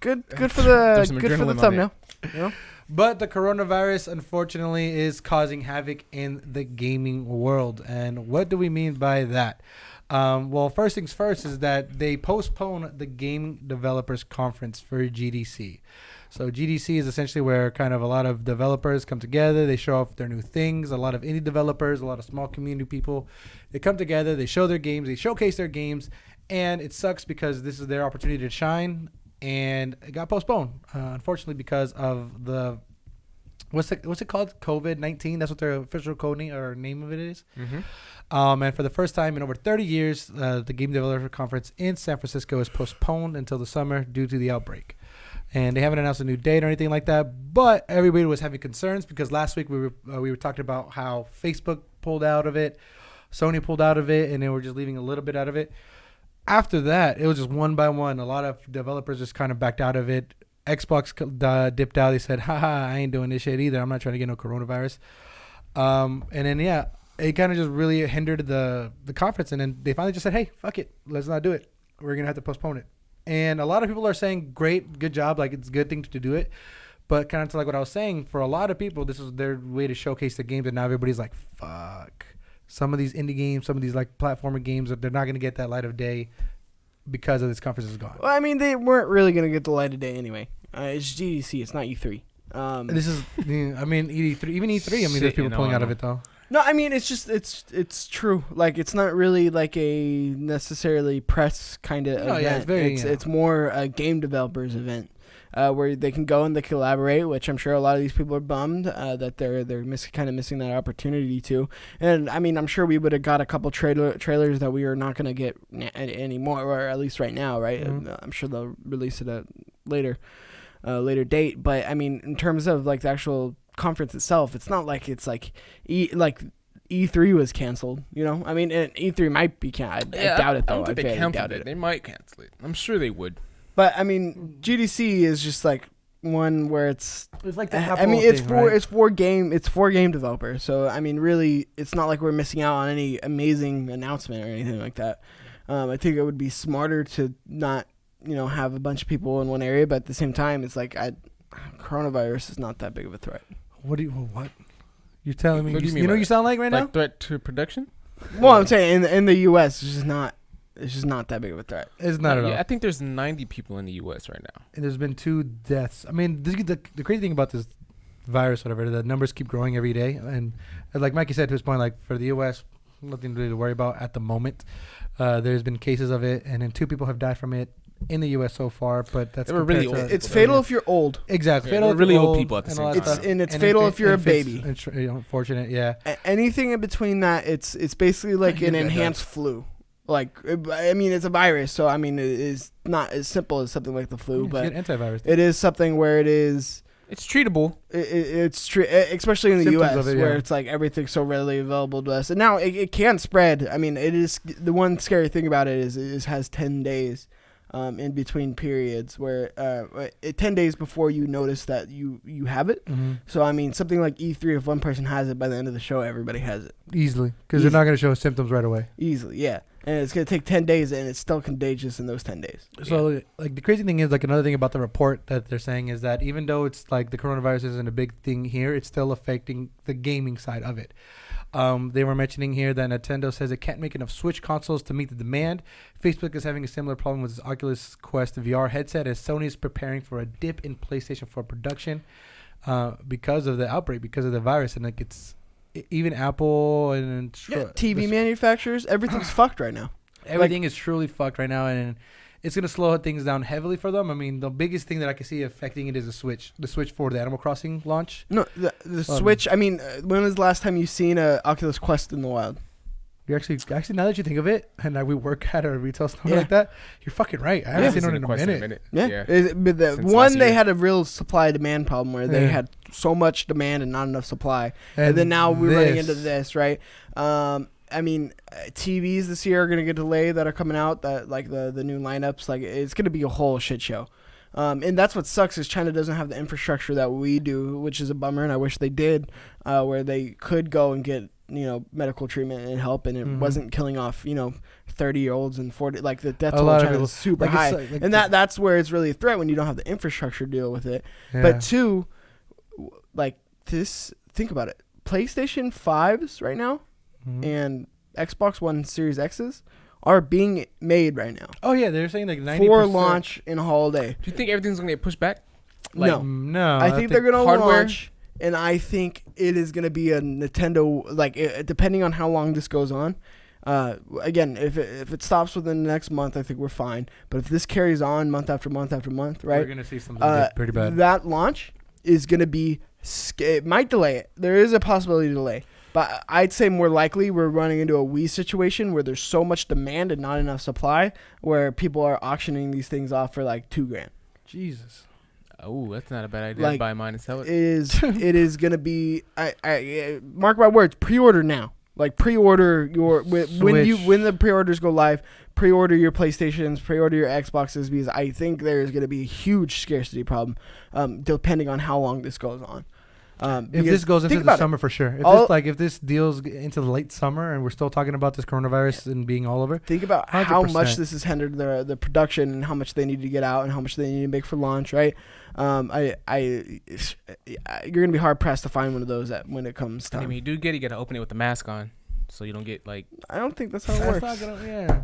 good for There's the some adrenaline on thumbnail. You know? But the coronavirus, unfortunately, is causing havoc in the gaming world. And what do we mean by that? Well, first things first is that they postponed the Game Developers Conference for GDC. So GDC is essentially where kind of a lot of developers come together. They show off their new things. A lot of indie developers, a lot of small community people. They come together. They show their games. They showcase their games. And it sucks because this is their opportunity to shine. And it got postponed, unfortunately, because of the what's it called? COVID-19. That's what their official code name or name of it is. Mm-hmm. And for the first time in over 30 years, the Game Developer Conference in San Francisco is postponed until the summer due to the outbreak. And they haven't announced a new date or anything like that. But everybody was having concerns because last week we were talking about how Facebook pulled out of it, Sony pulled out of it, and they were just leaving a little bit out of it. After that, it was just one by one. A lot of developers just kind of backed out of it. Xbox dipped out. They said, haha, I ain't doing this shit either. I'm not trying to get no coronavirus. And then, yeah, it kind of just really hindered the conference. And then they finally just said, hey, fuck it. Let's not do it. We're going to have to postpone it. And a lot of people are saying, great, good job. Like, it's a good thing to do it. But kind of to like what I was saying, for a lot of people, this is their way to showcase the games. And now everybody's like, fuck. Some of these indie games, some of these like platformer games, they're not going to get that light of day because of this conference is gone. Well, I mean, they weren't really gonna get the light of day anyway. It's GDC. It's not E3. This is, I mean, E3, even E3. I mean, there's people pulling out of it though. No, I mean it's true. Like it's not really like a necessarily press kind of event. Yeah, it's more a game developers event. Where they can go and they collaborate, which I'm sure a lot of these people are bummed that they're kind of missing that opportunity to. And I mean, I'm sure we would have got a couple trailers that we are not going to get anymore, or at least right now, right? Mm-hmm. I'm sure they'll release it at later date. But I mean, in terms of like the actual conference itself, it's not like it's like E3 was canceled, you know. I mean, and E3 might be canceled. I doubt it though. I don't think they canceled it. They might cancel it. I'm sure they would. But I mean, GDC is just like one where it's like the I mean, it's thing, for right? it's for game developers. So I mean, really, it's not like we're missing out on any amazing announcement or anything like that. I think it would be smarter to not, have a bunch of people in one area, but at the same time, it's like coronavirus is not that big of a threat. What? You're telling me? What do you mean know by what you sound like right now? Like threat to production? Well, I'm saying in the U.S., it's just not that big of a threat. It's not at all. I think there's 90 people in the U.S. right now. And there's been 2 deaths. I mean, the crazy thing about this virus, whatever, the numbers keep growing every day. And like Mikey said to his point, like for the U.S., nothing really to worry about at the moment. There's been cases of it, and then 2 people have died from it in the U.S. so far. But that's really old. It's fatal if you're old. Exactly. Yeah, fatal if really you're old people at the same time. It's fatal if you're a baby. Unfortunate, yeah. Anything in between that, it's basically like an enhanced flu. Like, I mean, it's a virus, so I mean, it is not as simple as something like the flu, but antivirus. It is something where it is. It's treatable. Especially in the Symptoms U.S., of it, where yeah. it's like everything's so readily available to us, and now it can spread. I mean, it is the one scary thing about it is it has 10 days. In between periods where 10 days before you notice that you have it. Mm-hmm. So, I mean, something like E3, if one person has it, by the end of the show, everybody has it. Easily. Because they're not going to show symptoms right away. Easily, yeah. And it's going to take 10 days, and it's still contagious in those 10 days. So, like, the crazy thing is, like, another thing about the report that they're saying is that even though it's, like, the coronavirus isn't a big thing here, it's still affecting the gaming side of it. They were mentioning here that Nintendo says it can't make enough Switch consoles to meet the demand. Facebook is having a similar problem with its Oculus Quest VR headset, as Sony is preparing for a dip in PlayStation 4 production because of the outbreak, because of the virus. And like even Apple and TV manufacturers, everything's fucked right now. Everything is truly fucked right now, and it's going to slow things down heavily for them. I mean, the biggest thing that I can see affecting it is the Switch for the Animal Crossing launch. No, the Switch. I mean, when was the last time you seen a Oculus Quest in the wild? You're actually now that you think of it, and we work at a retail store like that, you're fucking right. I haven't seen one in a minute. Yeah. But they had a real supply-demand problem where they had so much demand and not enough supply. And then now we're running into this, right? I mean, TVs this year are going to get delayed that are coming out, that like the new lineups. Like, it's going to be a whole shit show. And that's what sucks is China doesn't have the infrastructure that we do, which is a bummer, and I wish they did, where they could go and get, medical treatment and help, and it wasn't killing off, 30-year-olds and 40, like the death toll in China is super high. And that's where it's really a threat when you don't have the infrastructure to deal with it. Yeah. But 2, like this, think about it. PlayStation 5s right now and Xbox One Series X's are being made right now. Oh yeah, they're saying like 90% for launch in a holiday. Do you think everything's gonna get pushed back? No. I think they're gonna launch, and I think it is gonna be a Nintendo. Like depending on how long this goes on. Again, if it stops within the next month, I think we're fine. But if this carries on month after month after month, right? We're gonna see something pretty bad. That launch is gonna be. It might delay it. There is a possibility to delay. But I'd say more likely we're running into a Wii situation where there's so much demand and not enough supply, where people are auctioning these things off for like $2,000. Jesus. Oh, that's not a bad idea. Like, buy mine and sell it. It is gonna be. I mark my words. Pre-order now. Like pre-order your when the pre-orders go live. Pre-order your PlayStations. Pre-order your Xboxes, because I think there is gonna be a huge scarcity problem, depending on how long this goes on. If this goes into the summer for sure. If this deals into the late summer and we're still talking about this coronavirus and being all over. Think about 100%. How much this has hindered the production and how much they need to get out and how much they need to make for launch, right? You're gonna be hard pressed to find one of those when it comes time. I mean, you gotta open it with the mask on, so you don't get like. I don't think that's how it works. Yeah.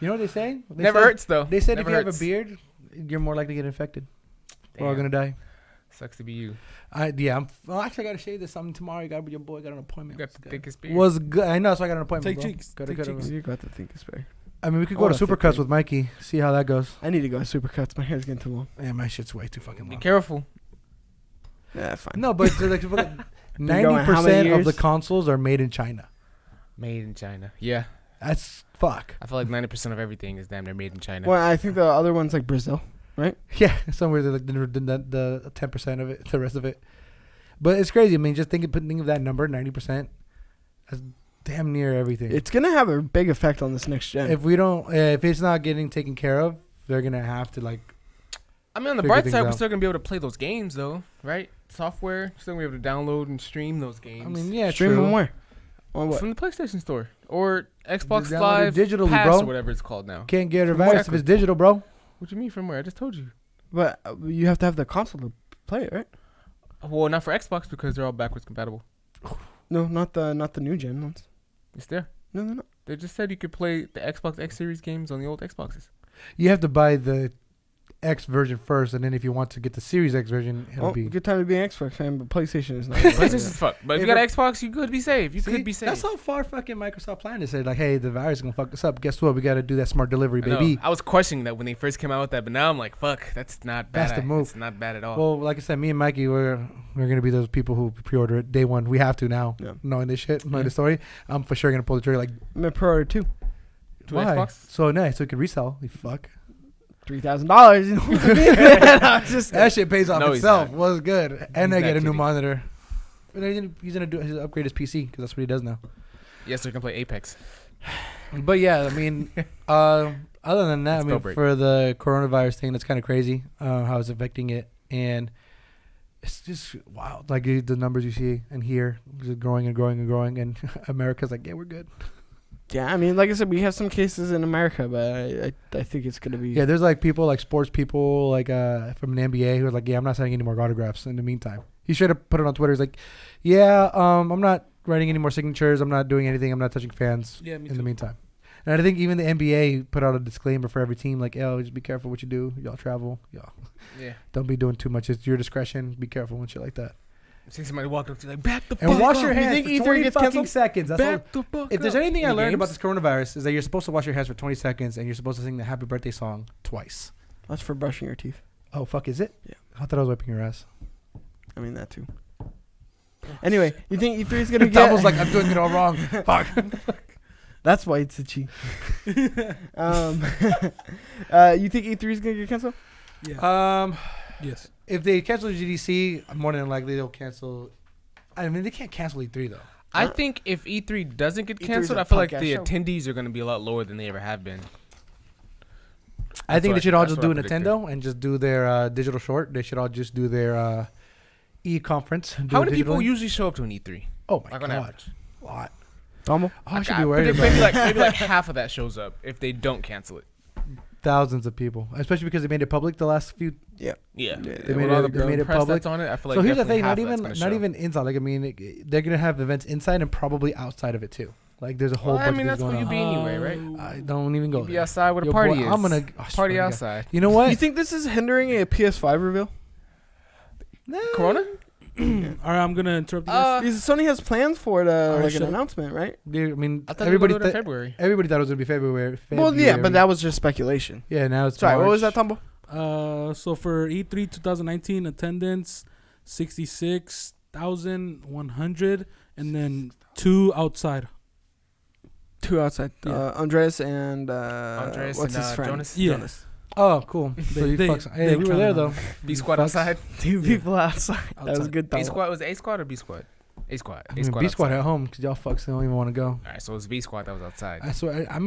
You know what they say? Never hurts though. They said if you have a beard, you're more likely to get infected. We're all gonna die. Sucks to be you. Well, actually, I gotta shave this something tomorrow. You gotta be your boy. Got an You appointment. got the thickest beard. Was good. I know, so I got an appointment. Take bro. cheeks. Gotta Take go to- cheeks. You got to think it's fair. I mean, we could I go to wanna think Supercuts big. with Mikey. See how that goes. I need to go to Supercuts. My hair's getting too long. Yeah, my shit's way too fucking Be long. careful. Yeah, fine. No, but like, going 90% how many of the years? consoles are made in China. Made in China. Yeah. That's fuck. I feel like 90% of everything is damn near made in China. Well, I think the other one's like Brazil. Yeah, somewhere like the 10% of it, the rest of it. But it's crazy. I mean, just think of that number, 90%. That's damn near everything. It's gonna have a big effect on this next gen. If we don't, if it's not getting taken care of, they're gonna have to like. I mean, on the figure bright things side, we're out. still going to be able to play those games, though, right? Software. You're still going to be able to download and stream those games. I mean, yeah, Stream true. them where? On what? From the PlayStation Store. Or Xbox Just download it Live digitally, Pass bro. or whatever it's called now. Can't get a From virus if it's digital, bro. What do you mean from where? I just told you. But you have to have the console to play it, right? Well, not for Xbox because they're all backwards compatible. No, not the new gen ones. It's there. No, no, no. They just said you could play the Xbox X Series games on the old Xboxes. You have to buy the X version first, and then if you want to get the Series X version, it'll Oh, be. good time to be an Xbox fan, but PlayStation is not. PlayStation's fucked. But if If you got it- Xbox, you could be safe. You See, could be safe. That's how far fucking Microsoft planned to say, like, hey, the virus is gonna fuck us up. Guess what? We gotta do that smart delivery, I know. baby. I was questioning that when they first came out with that, but now I'm like, fuck, that's not bad. That's the move. It's not bad at all. Well, like I said, me and Mikey, we're gonna be those people who pre-order it day one. We have to now, Yeah. knowing this shit, knowing Yeah. the story. I'm for sure gonna pull the trigger. Like, I'm a Pro 2. To why? Xbox? So nice, so we can resell. You fuck. $3,000. You know what I mean? I'm just That shit pays off No, he's itself. not. Was good, and He's I get not a new kidding. monitor. And then he's gonna do upgrade his PC because that's what he does now. Yes, so you can play Apex. But yeah, I mean, other than that, It's I mean, Spellbreak. for the coronavirus thing, that's kind of crazy how it's affecting it, and it's just wild. Like the numbers you see and hear, just growing and growing and growing, and America's like, yeah, we're good. Yeah, I mean, like I said, we have some cases in America, but I think it's gonna be. Yeah, there's like people, like sports people, like from an NBA who are like, yeah, I'm not signing any more autographs in the meantime. He should have put it on Twitter. He's like, yeah, I'm not writing any more signatures. I'm not doing anything. I'm not touching fans Yeah, me in too. the meantime. And I think even the NBA put out a disclaimer for every team, like, yo, just be careful what you do. Y'all travel. Y'all Yeah. don't be doing too much. It's your discretion. Be careful and shit like that. See somebody walk up to you like, back the fuck And wash up. your You hands think for E3 20 gets fucking canceled? seconds. That's all. Back the fuck If there's up. anything I Any learned about games? this coronavirus is that you're supposed to wash your hands for 20 seconds and you're supposed to sing the happy birthday song twice. That's for brushing your teeth. Oh, fuck, is it? Yeah. I thought I was wiping your ass. I mean that too. Anyway, you think E3 is gonna Tom get? was like, I'm doing it all wrong. Fuck. That's why it's itchy. You think E3 is gonna get canceled? Yeah. Yes. If they cancel GDC, more than likely they'll cancel. I mean, they can't cancel E3 though. I think if E3 doesn't get E3 's canceled, a I feel like punk-ass the show. attendees are going to be a lot lower than they ever have been. I think what they should all that's just what do I a predicted. Nintendo and just do their digital short. They should all just do their e-conference. How many people usually show up to an E3? Oh my Like on god, average. a lot. Tombo? I should Like, be worried predict about maybe like half of that shows up if they don't cancel it. thousands of people, especially because they made it public the last few. Yeah. They With made all it- the they made it press public. that's on it, I feel like So here's the definitely thing: half not of that's even gonna not show. even inside. Like I mean, they're gonna have events inside and probably outside of it too. Like there's a whole Well, I bunch mean, of that's things where going you on. be anyway, right? I don't even go You be there. outside where the Yo, party boy, is. I'm gonna I swear Party to God. outside. You know what? You think this is hindering a PS5 reveal? Corona? All right, I'm gonna interrupt you guys. Because Sony has plans for it, Alright, like an sure. announcement, right? Dude, I mean, I thought everybody everybody in February. everybody thought it was gonna be February. Well, yeah, but that was just speculation. yeah. Now it's Sorry, what was March. that, Tombo? So for E3 2019 attendance, 66,100, and then 2 outside. 2 outside. Yeah. Andres and Andres what's and, his friend? Jonas? Yeah. Jonas. Oh, cool. So They- you they- fucks. Hey, they we were counted there on though. it. B squad Fucks. outside. 2 people outside. That was Outside. good. A Tombo. squad was it A squad or B squad? A squad. I mean, B squad at home because y'all fucks don't even want to go. All right, so it was B squad that was outside. I swear, I'm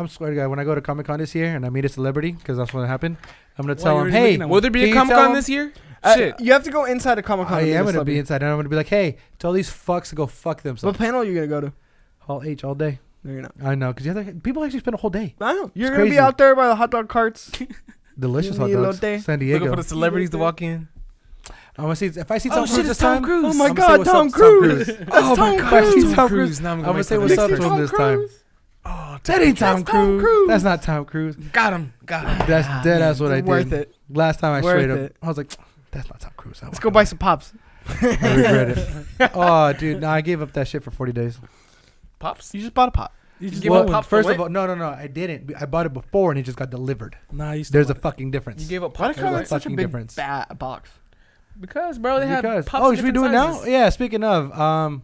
swear to God, when I go to Comic Con this year and I meet a celebrity, because that's what happened, I'm gonna tell you're him, already hey, looking at Will there be Can a you Comic tell Con them- this year? Uh, Shit. You have to go inside a Comic Con. I am gonna be inside, and I'm gonna be like, hey, tell these fucks to go fuck What themselves. panel are you gonna go to? Hall H all day. No, you're not. I know, because people actually spend a whole day. I know. You're It's gonna be crazy. out there by the hot dog carts. Delicious hot Need a dogs. little day. San Looking Diego. for the celebrities to walk in. I'm gonna see if I see Oh Tom shit, Cruise it's this Tom time. Cruise. Oh my I'ma say God, what's up Tom to Cruise. That's Oh Tom my Cruise. God. Tom Cruise. Now I'm I'm gonna say wait what's for up the to next him this time. Oh, That ain't Tom That's Tom Cruise. Cruise. That's not Tom Cruise. got him. That's dead ass what I did. Worth it. Last time I Worth straight up, it. I was like, That's not Tom Cruise. Let's go buy some pops. I regret it. Oh, dude, no, I gave up that shit for 40 days. Pops? You just bought a pop. You just gave give up up. pop First for of all, no, I didn't. I bought it before and it just got delivered. Nah, you still There's a bought it. fucking difference. You gave up Why pops. did it come in There's a such a fucking big difference. box? Because, bro, they had Because pops. oh, in should we do it different now? sizes. Yeah. Speaking of,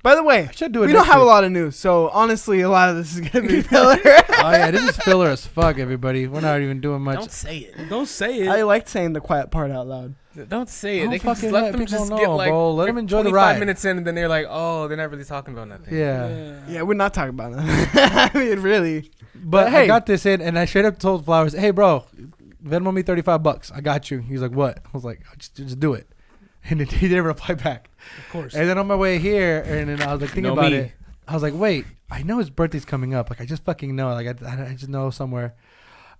By the way, I should do it. we don't next have a week. lot of news, so honestly, a lot of this is gonna be filler. Oh yeah, this is filler as fuck, everybody. We're not even doing much. Don't say it. Don't say it. I liked saying the quiet part out loud. Don't say it. Don't They can just fucking let let them people just know, get like bro. Let them enjoy the 25 ride. minutes in, and then they're like, oh, they're not really talking about nothing. Yeah. Yeah, we're not talking about that. I mean, really. But hey. I got this in, and I straight up told Flowers, "Hey, bro, Venmo me $35. I got you." He's like, "What?" I was like, "Just do it." And then he didn't reply back. Of course. And then on my way here, and then I was like thinking Know about me. it. I was like, "Wait, I know his birthday's coming up. Like, I just fucking know. Like, I just know somewhere."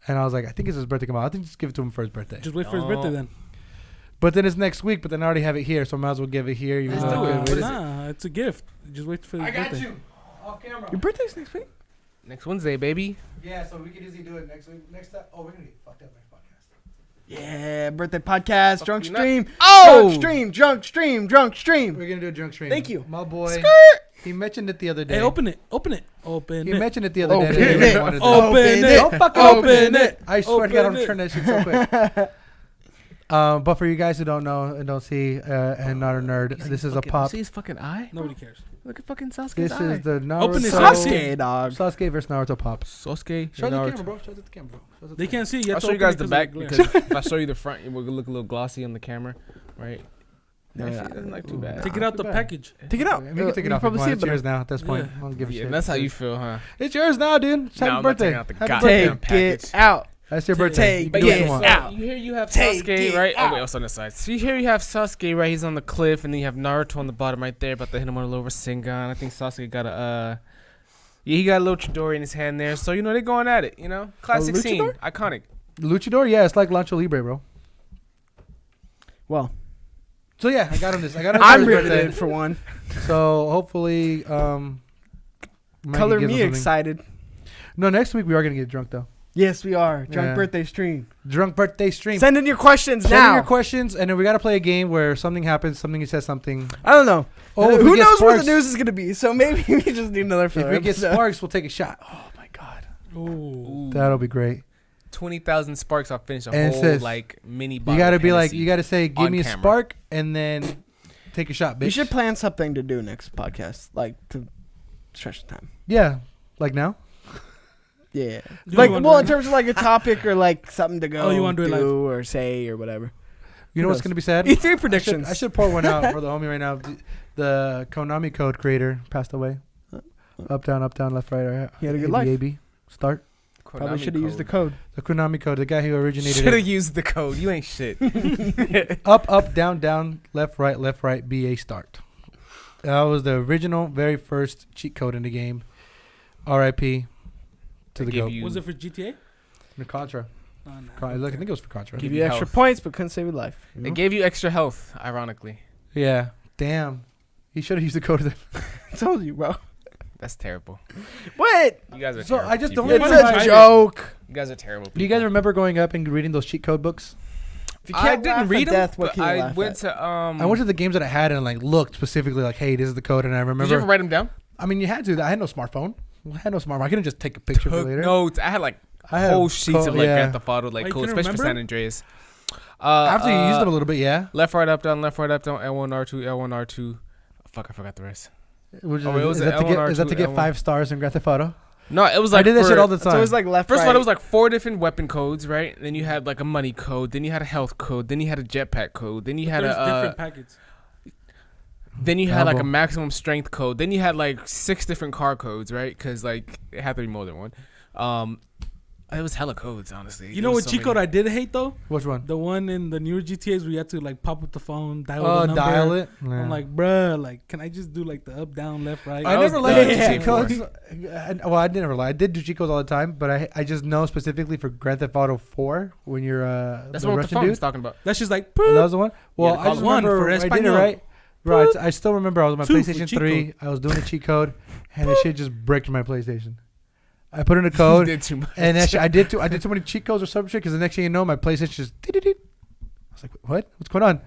And I was like, "I think it's his birthday coming up. I think just give it to him for his birthday." Just wait for his birthday then. But then it's next week. But then I already have it here, so I might as well give it here. Even Let's though do it. I What could- is Nah, it's a gift. Just wait for his birthday. you off camera. Your birthday's next week? Next Wednesday, baby. Yeah, so we can easily do it next week. Next time. Oh, we're gonna get fucked up next podcast. Yeah, birthday podcast, Fuck drunk you not. stream. Oh! Drunk stream. We're gonna do a drunk stream. Thank you. My boy. He mentioned it the other day. Hey, open it. He mentioned it the other Open day. it. He wanted to- Open it. Don't fucking open it. I swear to God, I'm Open it. turning that shit so quick. But for you guys who don't know and don't see and not a nerd, this is a pop. See his fucking eye? Nobody cares. Look at fucking Sasuke's This eye. is the Naruto. Open it, Sasuke, dog. Sasuke versus Naruto pop. Sasuke. Show the Naruto. camera, bro. Show the camera, bro. They can't see. You I'll have to show you open guys it the 'cause back of glare. because if I show you the front, it will look a little glossy on the camera, right? Yeah. Actually, it doesn't look too bad. Take it out the Too bad. package. Take it out. We can take it You off. probably If see you it, want. but It's yours now. At this point, Yeah. I don't give a Yeah, shit. that's how you feel, huh? It's yours now, dude. It's No, happy I'm not birthday. taking out the Happy goddamn birthday. Take package. it out. That's your birthday. You Take can do what you it want. out. You hear you have Take Sasuke, it right? out. Oh wait, what's on the side? So you hear you have Sasuke, right? He's on the cliff, and then you have Naruto on the bottom right there, about to hit him on a little Rasengan. I think Sasuke got a yeah, he got a little Chidori in his hand there. So you know they're going at it. You know, classic scene, luchador? iconic. Luchador, yeah, it's like Lancho Libre, bro. Well, So yeah, I got him this. I got him I'm for his ripping birthday. it for one. So hopefully, Mikey Color gives me him something. excited. No, next week we are gonna get drunk though. Yes, we are. Drunk Yeah. birthday stream. Drunk birthday stream. Send in your questions Send in now. your questions, and then we gotta play a game where something happens, something says something. I don't know. Oh, if Who we get knows where the sparks- news is going to be? So maybe we just need another If filler we get episode. sparks, we'll take a shot. Oh my god, Ooh. that'll be great. 20,000 sparks. I'll finish a And it whole says, like mini. You bottle gotta of be like, Hennessy. you gotta say, give on me a camera. spark, and then take a shot, bitch. We should plan something to do next podcast, like to stretch the time. Yeah, like now. Yeah. You Like, wanna well, do in it terms of like a topic or like something to go Oh, you wanna do it live? or say or whatever. You know Who what's knows? gonna be sad? E3 predictions. I should pour one out for the homie right now. The Konami code creator passed away. Up, down, left, right. He had a good A, life. B, A, B. Start. Probably should have used the code. The Konami code. The guy who originated Should have it. used the code. You ain't shit. Up, down, left, right, BA start. That was the original, very first cheat code in the game. R.I.P. to They the give GOAT. you- Was it for GTA? The Contra. Oh, no. Look, I think it was for Contra. Give you you extra health. points, but couldn't save your life. You know? It gave you extra health, ironically. Yeah. Damn. He should have used the code. I told you, bro. That's terrible. What? You guys are So, terrible. I just people. don't It's Everybody a tried it. joke. You guys are terrible. Do you guys remember growing up and reading those cheat code books? If you I can't didn't laugh read at them, death, what but can you I laugh went at? to I went to the games that I had and like looked specifically like, hey, this is the code, and I remember. Did you ever write them down? I mean, you had to. I had no smartphone. I had no smartphone. I couldn't just take a picture for Took later. notes. I had like I had whole sheets of like yeah. Grand Theft Auto like Wait, codes, you couldn't especially for San remember? Andreas. After you used them a little bit, yeah. Left, right, up, down, L1, R2, L1, R2. Fuck, I forgot the rest. Which Oh, it was is that to L1, get, is that to R2, get L1. 5 stars in Grand Theft Auto? No, it was like I did that for- shit all the So time. it was like left, First right. of all, it was like 4 different weapon codes, right? Then you had like a money code. Then you had a health code. Then you had a jetpack code. Then you had There's a different packets. then you had like a Tambo. maximum strength code. Then you had like 6 different car codes, right? Because like it had to be more than one. It was hella codes, honestly. You know what cheat code I did hate though? Which one? The one in the newer GTAs where you had to like pop up the phone, dial Oh, the number. dial it. I'm like, bruh, like, can I just do like the up, down, left, right? I I never was liked done the with cheat GTA codes. Well, I never lie. I did do cheat codes all the time, but I just know specifically for Grand Theft Auto 4 when you're That's the what the Russian phone dude. was talking about. That's just like, Oh, that was the one. Well, to I call just it one remember for I did it Espanol. right. Right. I still remember I was on my 2 for PlayStation cheat 3. I was doing the cheat code, and the shit just bricked my PlayStation. I put in a code. You did too much. And actually, I did too many cheat codes or some shit because the next thing you know, my PlayStation just. I was was like, what? What's going on?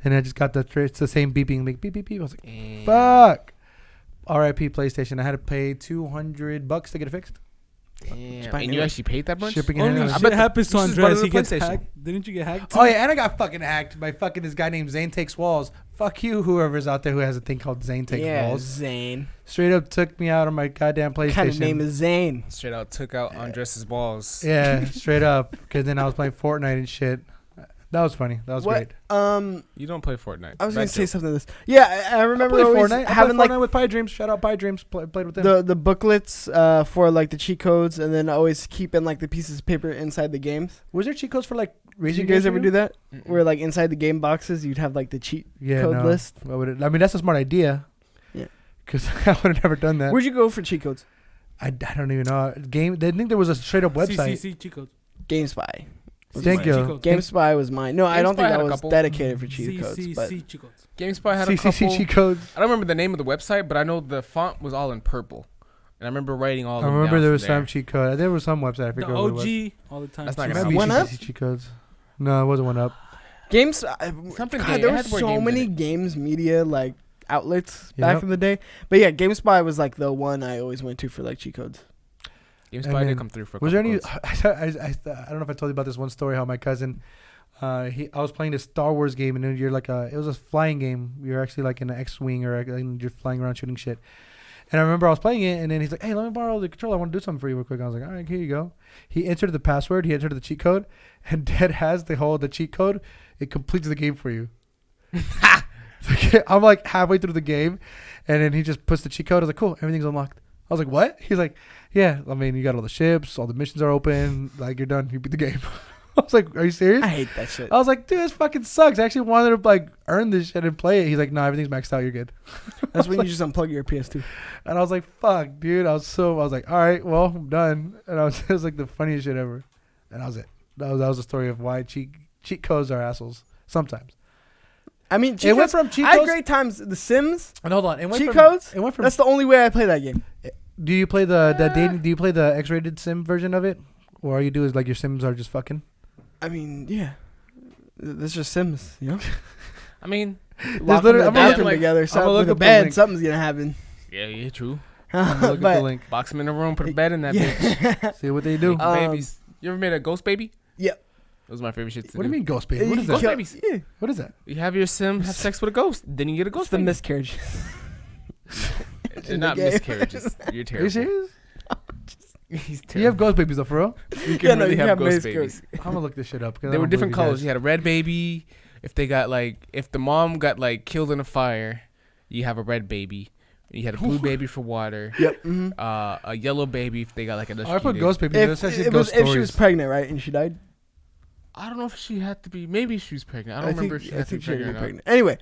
And I just got it's the same beeping, like beep, beep, beep. I was like, fuck. R.I.P. PlayStation. I had to pay $200 to get it fixed. Damn. And you actually paid that much? Shipping and Only handling. shit happens to you just brought Andres. it He to gets PlayStation. hacked. Didn't you get hacked? Oh yeah, and I got fucking hacked by fucking this guy named Zane Takes Walls. Fuck you, whoever's out there who has a thing called Zane Takes Walls. Zane. Straight up took me out on my goddamn PlayStation. What kind of name is Zane? Straight out took out Andres' balls. Yeah, straight up. Because then I was playing Fortnite and shit. That was funny. That was great. You don't play Fortnite. I was going to say something to this. Yeah, I remember always Fortnite. having Fortnite like with Pie Dreams. Shout out Pie Dreams. Played with them. the booklets for like the cheat codes, and then always keeping like the pieces of paper inside the games. Was there cheat codes for like Did racing you guys games for ever you? do that? Mm-mm. Where like inside the game boxes, you'd have like the cheat Yeah, code no. list. What would it, I mean, that's a smart idea. Yeah. Because I would have never done that. Where'd you go for cheat codes? I don't even know. They think there was a straight up website. CCC cheat codes. GameSpy. Thank you. GameSpy was mine. No, I don't think GameSpy had that a was couple. dedicated for cheat codes. But CCC cheat codes. GameSpy had a CCC couple. cheat codes. I don't remember the name of the website, but I know the font was all in purple. And I remember writing all of I them remember down there from was some there. cheat code. There was some website. I The forget what it was. OG all the time. That's not It gonna might be One Up? CCC cheat codes. No, it wasn't one up. Games. Something God, game. there It were had word so games in many it. games media like outlets back Yep. in the day. But yeah, GameSpy was like the one I always went to for like cheat codes. GameSpy And then- did come through for a Was there couple any? codes. I don't know if I told you about this one story. How my cousin, I was playing this Star Wars game, and then you're like it was a flying game. You're actually like in an X-wing, or you're flying around shooting shit. And I remember I was playing it, and then he's like, "Hey, let me borrow the controller. I want to do something for you real quick." I was like, "All right, here you go." He entered the password. He entered the cheat code, and Dead has the cheat code. It completes the game for you. I'm like halfway through the game, and then he just puts the cheat code. I was like, "Cool, everything's unlocked." I was like, "What?" He's like, "Yeah, I mean, you got all the ships, all the missions are open. Like, you're done. You beat the game." I was like, "Are you serious?" I hate that shit. I was like, "Dude, this fucking sucks. I actually wanted to like earn this shit and play it." He's like, "No, everything's maxed out. You're good." That's when you just unplug your PS2. And I was like, "Fuck, dude." I was like, "All right, well, I'm done." And it was like the funniest shit ever. And that was it. That was the story of why cheat codes are assholes sometimes. I mean, It cheat went codes. from cheat I had codes. great times. The Sims And hold on, it went cheat from codes. It went from. That's the only way I play that game. Do you play the dating? Do you play the X-rated sim version of it, or all you do is like your Sims are just fucking? I mean, yeah. That's just Sims, you know. I mean, Lock them in literally- the I'm gonna bathroom look- together. gonna So look with a up the bed, link. something's gonna happen. yeah, true. I'm gonna look at the link. Box them in a room, put a bed in that bitch. Yeah. See what they do. Make babies. You ever made a ghost baby? Yep. That was my favorite shit to What do you mean ghost baby? You What is can that? Ghost babies. Yeah. What is that? You have your sim have sex with a ghost, then you get a It's ghost the baby. miscarriage. They're in not the game. miscarriages. You're Are you terrible. serious? He's You have terrible. ghost babies though, for real? You can really you have have ghost miscarriage. babies. I'm gonna look this shit up. 'Cause I They were don't different believe you colors. guys. You had a red baby. If they got like, if the mom got like killed in a fire, you have a red baby. You had a blue baby for water. Yep. Mm-hmm. A yellow baby if they got like a. Oh, I put ghost baby. If, That's actually it was, ghost if she was stories. pregnant, right, and she died, I don't know if she had to be. Maybe she was pregnant. I don't remember if she I had to be think she had to pregnant be or not. pregnant. Anyway,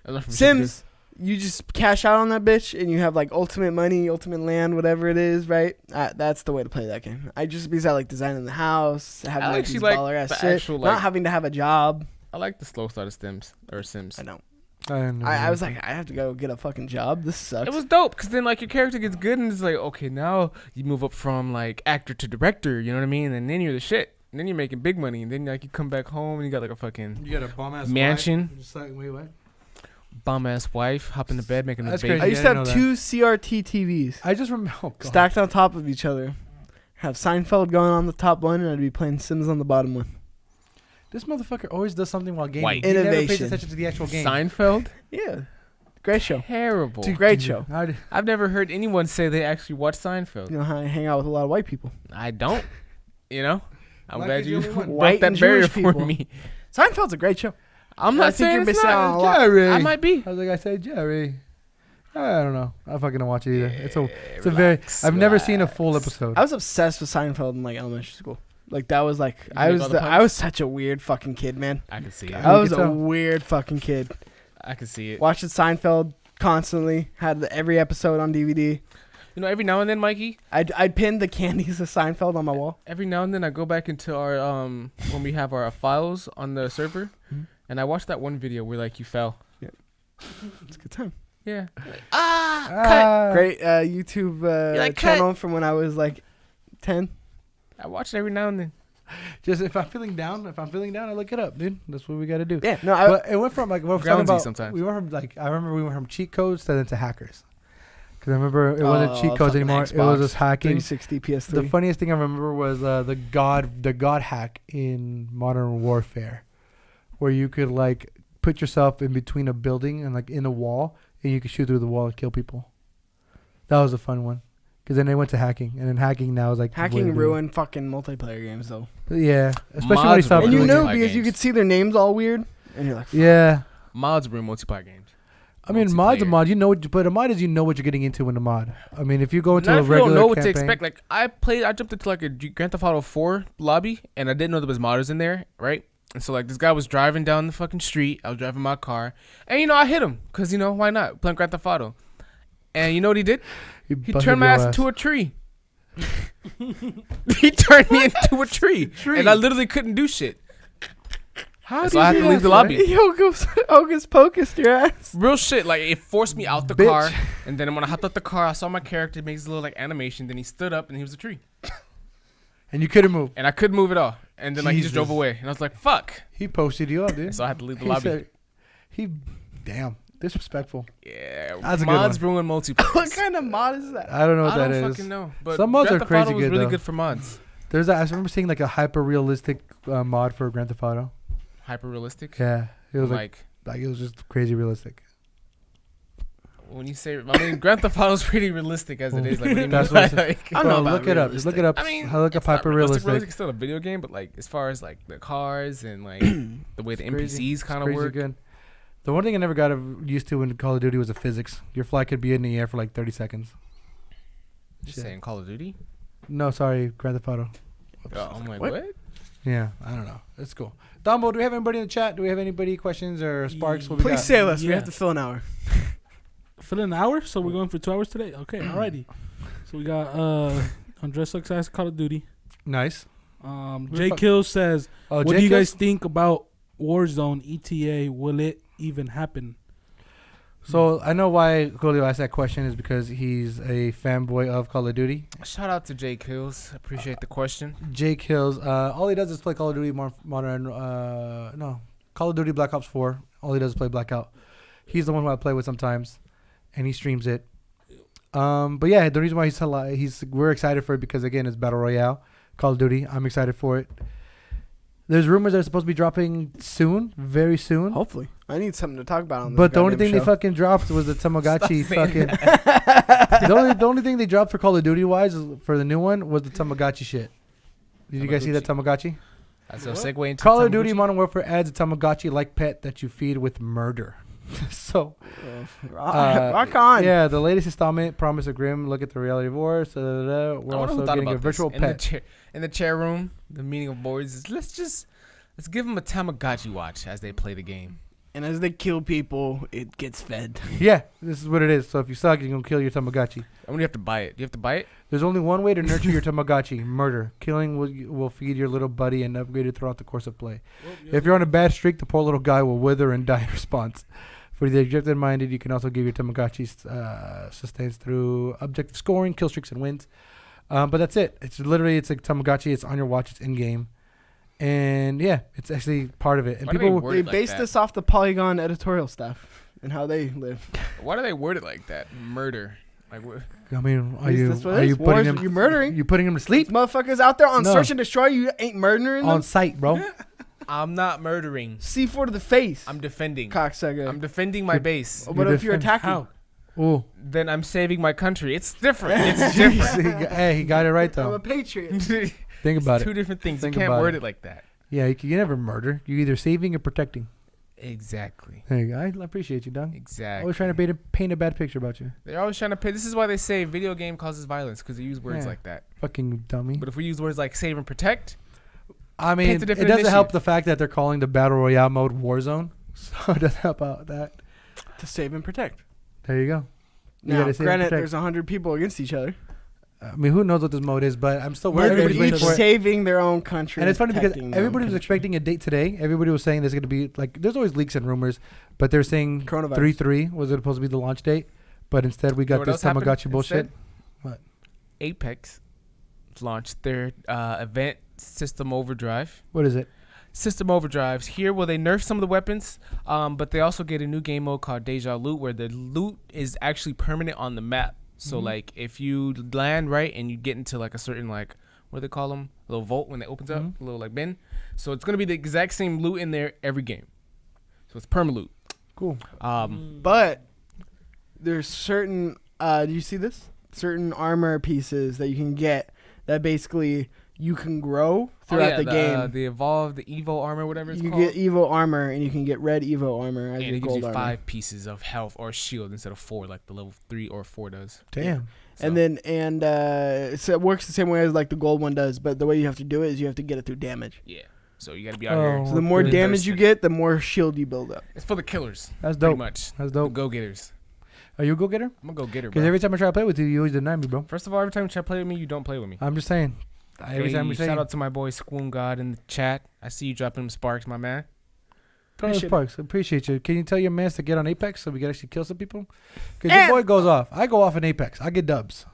I don't know if she was Sims, you just cash out on that bitch, and you have like ultimate money, ultimate land, whatever it is, right? That's the way to play that game. because I like designing the house, having I like actually these like baller ass the shit, actual, not like- having to have a job. I like the slow start of Sims. I don't. I I was like, I have to go get a fucking job. This sucks. It was dope because then like your character gets good and it's like, okay, now you move up from like actor to director. You know what I mean? And then you're the shit. And then you're making big money. And then like you come back home and you got like a fucking you got a bomb ass mansion. Wait, what? bum ass wife, hop in the bed, making a That's baby. crazy. I used to I have didn't know two CRT TVs I just remember stacked on top of each other. Have Seinfeld going on the top one, and I'd be playing Sims on the bottom one. This motherfucker always does something while gaming. White. He never pays Innovation. attention to the actual game. Seinfeld, Yeah, great show. terrible. Dude, great show. I've never heard anyone say they actually watch Seinfeld. You know how I hang out with a lot of white people. I don't. You know, I'm Like glad he's you the only one. broke White that and barrier Jewish for people. me. Seinfeld's a great show. I'm I not think saying you're it's missing out on a not. lot. Jerry. I might be. I was like, I said Jerry. I don't know. I fucking don't watch it either. It's a Relax, very. I've never seen a full relax. episode. I was obsessed with Seinfeld in like elementary school. Like that was like You I make was all the I puns? was such a weird fucking kid, man. I can see it. Yeah. I you was can a tell. weird fucking kid. I can see it. Watching Seinfeld constantly. Had every episode on DVD. You know, every now and then, Mikey. I'd pin the candies of Seinfeld on my wall. Every now and then, I go back into our when we have our files on the server, Mhm. and I watch that one video where like you fell. It's a good time. Yeah. Great YouTube like, channel from when I was like 10. I watch it every now and then. Just if I'm feeling down, I look it up, dude. That's what we got to do. Yeah, no, But it went from like we're talking about. Sometimes. We went from like I remember we went from cheat codes to then to hackers. Because I remember it wasn't cheat codes anymore. Xbox, it was just hacking. 360, PS3. The funniest thing I remember was the God hack in Modern Warfare, where you could like put yourself in between a building and like in a wall, and you could shoot through the wall and kill people. That was a fun one. Because then they went to hacking, and then hacking now is like hacking ruined fucking multiplayer games though. Yeah, especially when you stop And you doing know it. because you could see their names all weird, and you're like, fuck. Yeah. Mods ruin multiplayer games. I mean, mod's a mod. You know what, but a mod is you know what you're getting into in a mod. I mean, if you go into a regular you don't know what campaign, to expect. Like I jumped into like a Grand Theft Auto 4 lobby, and I didn't know there was modders in there, right? And so like this guy was driving down the fucking street. I was driving my car, and I hit him because why not? Playing Grand Theft Auto, and you know what he did? He turned my ass into a tree. He turned me into a tree, and I literally couldn't do shit. So I had to leave the lobby. Hocus pocus your ass. Real shit. Like it forced me out the car, and then when I hopped out the car, I saw my character makes a little like animation. Then he stood up, and he was a tree. And you couldn't move. And I couldn't move at all. And then like he just drove away, and I was like, "Fuck." He posted you up, dude. So I had to leave the lobby. Damn, disrespectful. Yeah, that's a good mods one. ruin multiplayer. What kind of mod is that? I don't know what that is. I don't fucking know. But some mods Grand are Theft crazy Auto was good. really though. good for mods. I remember seeing like a hyper realistic mod for Grand Theft Auto. Hyper realistic. Yeah, it was like it was just crazy realistic. When you say, Grand Theft Auto is pretty realistic as it is. Like, what do you mean? That's what Like, I don't know about look it up. Just look it up. I mean, look up it's not hyper realistic. Realistic is still a video game, but like as far as like the cars and like the way the NPCs kind of work. Good. The one thing I never got used to in Call of Duty was the physics. Your flight could be in the air for like 30 seconds. You're saying Call of Duty? No, sorry, Grand Theft Auto. Oh, I'm like, what? Yeah, I don't know. That's cool. Tambo, do we have anybody in the chat? Do we have anybody questions or sparks? What we Please got? say less. We Yeah. have to fill an hour. Fill an hour? So we're going for 2 hours today? Okay, alrighty. So we got Andres Sucks Ass Call of Duty. Nice. Jay Kills says, what Jay do you Kills? guys think about Warzone ETA? Will it even happen? So I know why Julio asked that question is because he's a fanboy of Call of Duty. Shout out to Jay Kills. Appreciate the question. Jay Kills. All he does is play Call of Duty Modern. Call of Duty Black Ops 4. All he does is play Blackout. He's the one who I play with sometimes, and he streams it. But yeah, the reason why we're excited for it because again it's Battle Royale, Call of Duty. I'm excited for it. There's rumors that it's supposed to be dropping soon, very soon. Hopefully, I need something to talk about on this. But the only thing show. they fucking dropped was the Tamagotchi fucking. the only thing they dropped for Call of Duty wise for the new one was the Tamagotchi shit. Did you guys see that Tamagotchi? That's a segue into Call of Duty Tamagotchi. Modern Warfare adds a Tamagotchi-like pet that you feed with murder. So, rock on. yeah, the latest installment, Promise of Grim, look at the reality of war. So we're I wonder who also thought getting a about virtual this. pet. In the chair room, the meeting of boards is let's give them a Tamagotchi watch as they play the game. And as they kill people, it gets fed. Yeah, this is what it is. So if you suck, you're gonna kill your Tamagotchi. And when you have to buy it, do you have to buy it? There's only one way to nurture your Tamagotchi: murder. Killing will feed your little buddy and upgrade it throughout the course of play. If you're on a bad streak, the poor little guy will wither and die in response. For the objective-minded, you can also give your Tamagotchi sustains through objective scoring, kill streaks, and wins. But that's it. It's like Tamagotchi. It's on your watch. It's in-game. And yeah, it's actually part of it. And Why do people word They it like based that? this off the Polygon editorial staff and how they live. Why do they word it like that? Murder. Like what? I mean, Is this what it is? Wars, you murdering? You putting him to sleep These motherfuckers out there on No. search and destroy. You ain't murdering on them. site, bro. I'm not murdering. C4 to the face. I'm defending. Cocksucker. I'm defending my base. What if you're attacking? How? Ooh, Then I'm saving my country. It's different. It's different. hey, he got it right I'm a though. patriot. Think about Two it. different things. Think You can't about word it. it like that. Yeah, you never murder. You're either saving or protecting. Exactly. There you go. I appreciate you, Doug. Exactly. Always trying to paint a bad picture about you. They're always trying to pay. This is why they say video game causes violence because they use words Yeah. like that. Fucking dummy. But if we use words like save and protect, I mean, paints a it different doesn't help issue. the fact that they're calling the Battle Royale mode Warzone. So it doesn't help out that. To save and protect. There you go. You Now, gotta save and granted, protect. there's 100 people against each other. I mean, who knows what this mode is, but I'm still They're everybody's waiting each for it. saving their own country. And it's funny because protecting their everybody own was country. expecting a date today. Everybody was saying there's going to be, like, there's always leaks and rumors, but they're saying Coronavirus. 3/3 was supposed to be the launch date, but instead we You know got what this else happened Tamagotchi bullshit. instead? Apex launched their event System Overdrive. What is it? System Overdrives. Here, they nerf some of the weapons, but they also get a new game mode called Deja Loot, where the loot is actually permanent on the map. So, like, if you land right and you get into, like, a certain, like, what do they call them? A little vault when it opens up, a little, like, bin. So, it's going to be the exact same loot in there every game. So, it's perma-loot. Cool. But there's certain, do you see this? Certain armor pieces that you can get that basically you can grow throughout the game. The Evolve, the Evo armor, whatever it's you called. get Evo armor, and you can get red Evo armor as And your it gives gold you armor. 5 pieces of health or shield instead of 4, like the level 3 or 4 does. Damn. So, So it works the same way as like the gold one does, but the way you have to do it is you have to get it through damage. yeah. So you got to be out here. So the more Okay. damage you get, the more shield you build up. It's for the killers. That's Pretty dope. much. That's The dope. go-getters. Are you a go-getter? I'm a go-getter, Because bro. every time I try to play with you, you always deny me, bro. First of all, every time you try to play with me, you don't play with me. I'm just saying. Every time we say shout out to my boy Squoon God in the chat. I see you dropping them sparks, my man. Sparks, appreciate you. Can you tell your mans to get on Apex so we can actually kill some people? Because your boy goes off. I go off in Apex. I get dubs.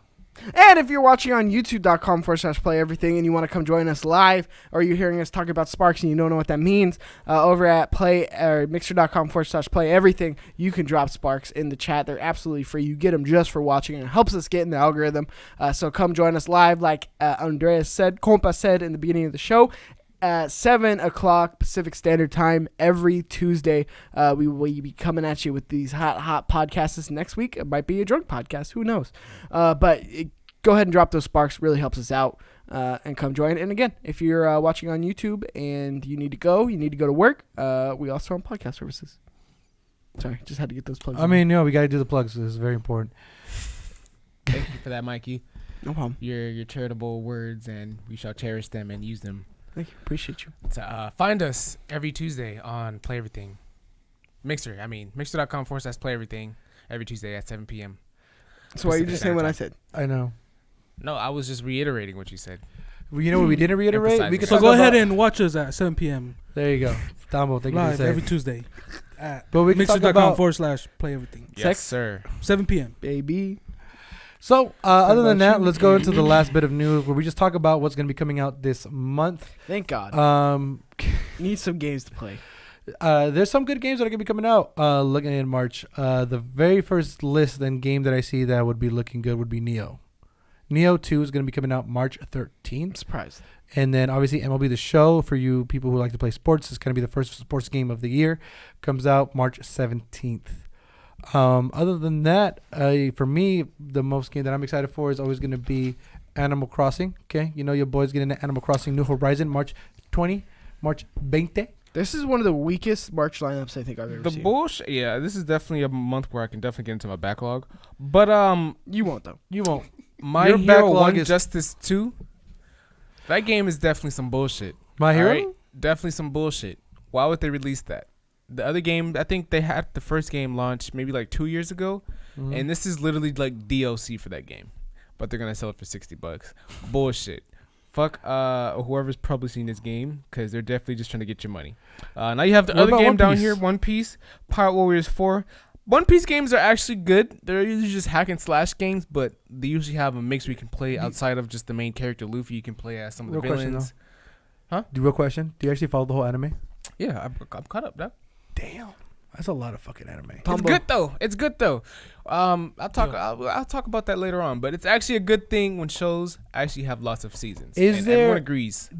And if you're watching on youtube.com/playeverything and you want to come join us live, or you're hearing us talk about Sparks and you don't know what that means, over at mixer.com/playeverything, you can drop Sparks in the chat. They're absolutely free. You get them just for watching, and it helps us get in the algorithm. So come join us live, like Andreas said, Compa said in the beginning of the show. At 7 o'clock Pacific Standard Time every Tuesday. We will be coming at you with these hot podcasts. Next week, it might be a drunk podcast. Who knows? Go ahead and drop those sparks. Really helps us out. And come join. And again, if you're watching on YouTube and you need to go to work, we also on podcast services. Sorry, just had to get those plugs. I mean, we got to do the plugs. This is very important. Thank you for that, Mikey. No problem. Your charitable words, and we shall cherish them and use them. Thank you. Appreciate you. So, find us every Tuesday on Play Everything. Mixer.com/playeverything every Tuesday at 7 p.m. So why are you just saying what I said? I know. No, I was just reiterating what you said. Well, you know what we didn't reiterate? Emphasizing. We could So talk go about- ahead and watch us at 7 p.m. There you go. Tambo, thank you live for saying. every Tuesday at But we can talk about... mixer.com/playeverything. Yes, Sex? sir. 7 p.m. Baby. So, other than about that, you? let's go into the last bit of news where we just talk about what's going to be coming out this month. Thank God. Need some games to play. There's some good games that are going to be coming out looking in March. The very first list and game that I see that would be looking good would be Neo. Neo 2 is going to be coming out March 13th. I'm surprised. And then obviously MLB The Show, for you people who like to play sports, is going to be the first sports game of the year. Comes out March 17th. Other than that, for me, the most game that I'm excited for is always going to be Animal Crossing. Okay, you know your boys getting into Animal Crossing New Horizon March 20. This is one of the weakest March lineups I think I've ever The seen. bullshit. Yeah, this is definitely a month where I can definitely get into my backlog. But You won't though. You won't. My Your Hero backlog 1 is- Justice 2. That game is definitely some bullshit. My Hero? Alright? Definitely some bullshit. Why would they release that? The other game, I think they had the first game launched maybe like 2 years ago, Mhm. and this is literally like DLC for that game, but they're gonna sell it for $60. Bullshit. Fuck whoever's publishing this game, because they're definitely just trying to get your money. Now you have the What other about game One down Piece? here, One Piece, Pirate Warriors 4. One Piece games are actually good. They're usually just hack and slash games, but they usually have a mix where you can play outside of just the main character Luffy. You can play as some of the Real question, villains. Real question. Do you actually follow the whole anime? Yeah, I'm caught up, dog. Damn. That's a lot of fucking anime. It's good though. It's good though. I'll talk about that later on. But it's actually a good thing when shows actually have lots of seasons. Is and there- everyone agrees?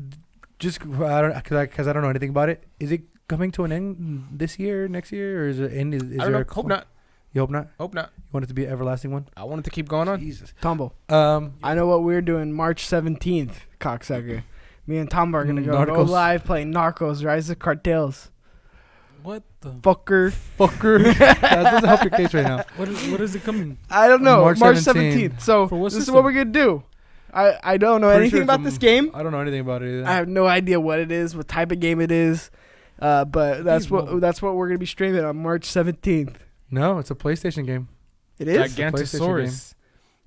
Just because I don't know anything about it. Is it coming to an end this year, next year, or is it end? Is I there don't know. a Hope not. You hope not. Hope not. You want it to be an everlasting one? I want it to keep going on. Jesus. Tombo. Um, I know what we're doing March 17th, cocksucker. Me and Tombo are going to go Narcos. live playing Narcos, Rise of Cartels. What the? Fucker. that doesn't help your case right now. What is it coming? I don't know. March March 17th. 17th. So For what this is system? what we're going to do. I don't know Pretty anything sure about it's this game. I don't know anything about it either. I have no idea what it is, what type of game it is. But that's what we're going to be streaming on March 17th. No, it's a PlayStation game. It is? Gigantosaurus.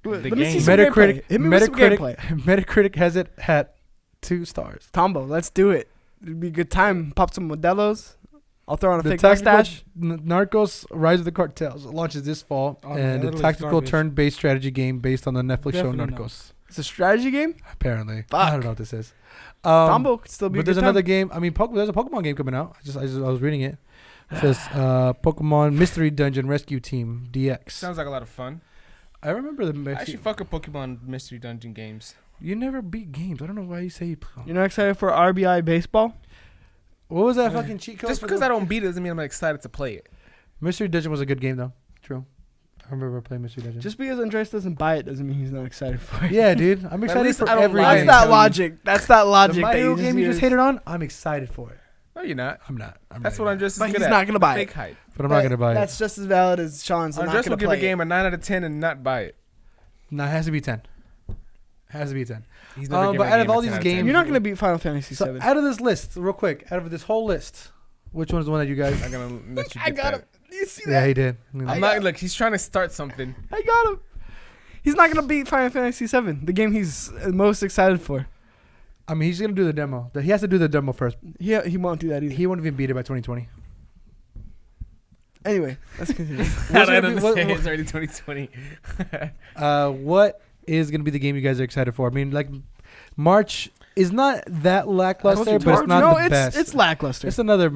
Let The me game. see some gameplay. Hit me with some gameplay. Metacritic has it at 2 stars. Tombo, let's do it. It'd be a good time. Pop some Modelos. I'll throw on a The fake tactical mustache. Narcos Rise of the Cartels launches this fall, Oh, and that a looks tactical garbage. turn-based strategy game based on the Netflix show Definitely Narcos. It's a strategy game. Apparently, Fuck. I don't know what this is. Tambo could still be. But there's another game. I mean, there's a Pokemon game coming out. I was reading it. It says Pokemon Mystery Dungeon Rescue Team DX. Sounds like a lot of fun. I remember the. I actually fuck with Pokemon Mystery Dungeon games. You never beat games. I don't know why you say. You're not excited for RBI baseball? What was that fucking cheat code? Just because I don't beat it doesn't mean I'm excited to play it. Mystery Dungeon was a good game though. True. I remember playing Mystery Dungeon. Just because Andres doesn't buy it doesn't mean he's not excited for it. Yeah, dude. I'm excited least for I don't every lie game. That's that tell you. logic. That's that The logic. My that Hero you game you just use. hated on. I'm excited for it. No, you're not. I'm not. That's really what I'm just. But as he's good not at. gonna buy Fake it. hype. But I'm not gonna buy That's it. just as valid as Sean's. I'm not Andres gonna will give play a game a 9 out of 10 and not buy it. No, it has to be 10. Has to be 10. He's never given but a out game of a all 10 these out of games- 10. You're not gonna beat Final Fantasy So VII. out of this list, real quick, out of this whole list, which one's the one that you guys? I'm gonna let you I get got that. him. You see Yeah, that? he did. I'm not. Look, he's trying to start something. I got him. He's not gonna beat Final Fantasy VII, the game he's most excited for. I mean, he's gonna do the demo. He has to do the demo first. He won't do that either. He won't even beat it by 2020. Anyway, let's continue. I gonna don't be- what- understand. what- It's already 2020. What is gonna be the game you guys are excited for? I mean, like, March is not that lackluster, but it's not no, the best. it's lackluster. It's another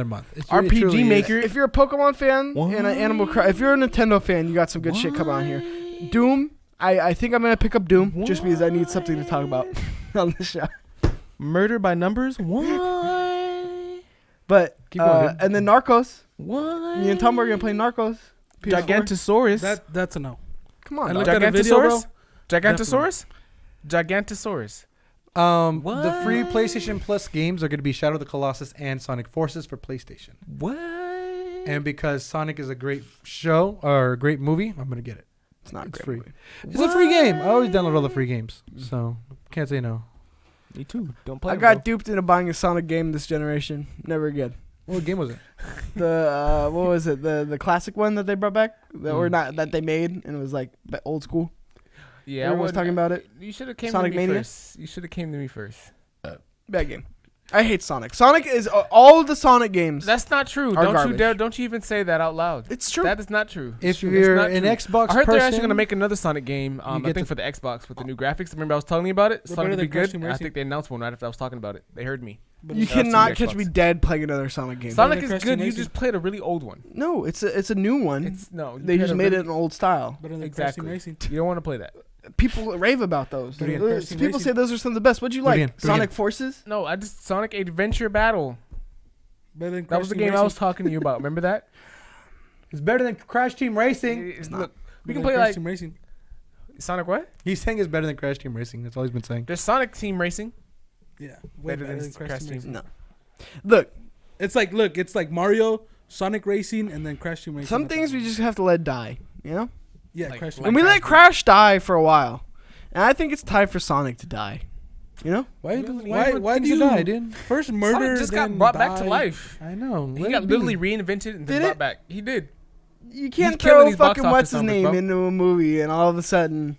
month. It RPG truly is. Maker. If you're a Pokemon fan and an if you're a Nintendo fan, you got some good shit coming on here. Doom. I think I'm gonna pick up Doom just because I need something to talk about on the show. Murder by Numbers. Why? But Keep going, dude. and then Narcos. What? Me and Tom are gonna play Narcos. PS4. Gigantosaurus. That's a no. Come on, I dog. looked at a video, bro. Gigantosaurus. Gigantosaurus. The free PlayStation Plus games are going to be Shadow of the Colossus and Sonic Forces for PlayStation. What? And because Sonic is a great show or a great movie, I'm going to get it. It's not It's great free. movie. It's a free game. I always download all the free games, so can't say no. Me too. Don't play. I got duped into buying a Sonic game this generation. Never again. What game was it? The what was it? The classic one that they brought back, or not that they made, and it was like old school. Yeah, Everyone was talking about it. You should have came Sonic to me Mania? first. You should have came to me first. Bad game. I hate Sonic. Sonic is all of the Sonic games. That's not true. Are Don't garbage. you dare! Don't you even say that out loud. It's true. That is not true. If It's you're not an true. Xbox I heard person, they're actually gonna make another Sonic game. I get think to- for the Xbox with the new graphics. Remember I was telling you about it. They're Sonic better would be than Crash good. Team I Racing. think they announced one right after I was talking about it. They heard me. you Shout out to cannot the catch me Xbox. dead playing another Sonic game. Sonic than is Crash good. Team You Racing. just played a really old one. No, it's a new one. It's no. They just made it in old style. Better than Crash Team Exactly. Racing. You don't want to play that. People rave about those. Do it again. Those- Crash Team People Racing. say those are some of the best. What'd you Do it like? again. Do it Sonic again. Forces? No, I just Sonic Adventure Battle. Better than That Crash was the Team game I Racing. was talking to you about. Remember that? it's better than Crash Team Racing. Look, we Better can than play Crash like Team Racing. Sonic what? He's saying it's better than Crash Team Racing. That's all he's been saying. There's Sonic Team Racing. Yeah, way Better than Crash Team Racing. No. Look, It's like Mario, Sonic Racing, and then Crash Team Racing. some things we just have to let die. You know? Yeah, like- Crash Team like- And we Racing. let Crash die for a while. And I think it's time for Sonic to die. You know? Why Why do you die, dude? First murder, Sonic just then got brought back to die. life. I know. He let got it be. literally reinvented and then Did brought it? back. He did. You can't killing throw these box fucking office what's his numbers, name bro. into a movie and all of a sudden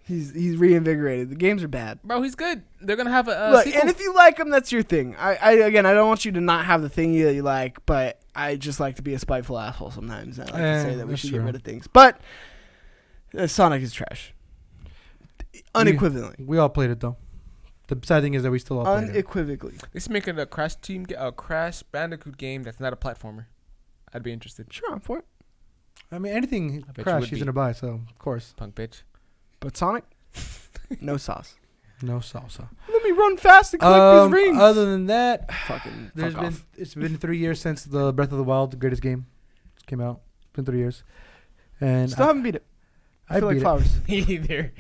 he's reinvigorated. The games are bad. Bro, he's good. They're gonna have a Look, sequel. and if you like him, that's your thing. I don't want you to not have the thing that you like, but I just like to be a spiteful asshole sometimes. I like to say that we that's should true. get rid of things. But Sonic is trash. Unequivocally. We all played it though. The sad thing is that we still all played it. Unequivocally. Let's make it a Crash Bandicoot game that's not a platformer. I'd be interested. Sure, I'm for it. I mean, anything I bet you Crash would he's be. gonna buy, so of course, Punk bitch. But Sonic, no sauce. no salsa. Let me run fast and collect these rings. Other than that, Fucking there's fuck been off. it's been 3 years since the Breath of the Wild, the greatest game, came out. It's been 3 years, and Still haven't beat it. I feel like beat it. Flowers. Me either.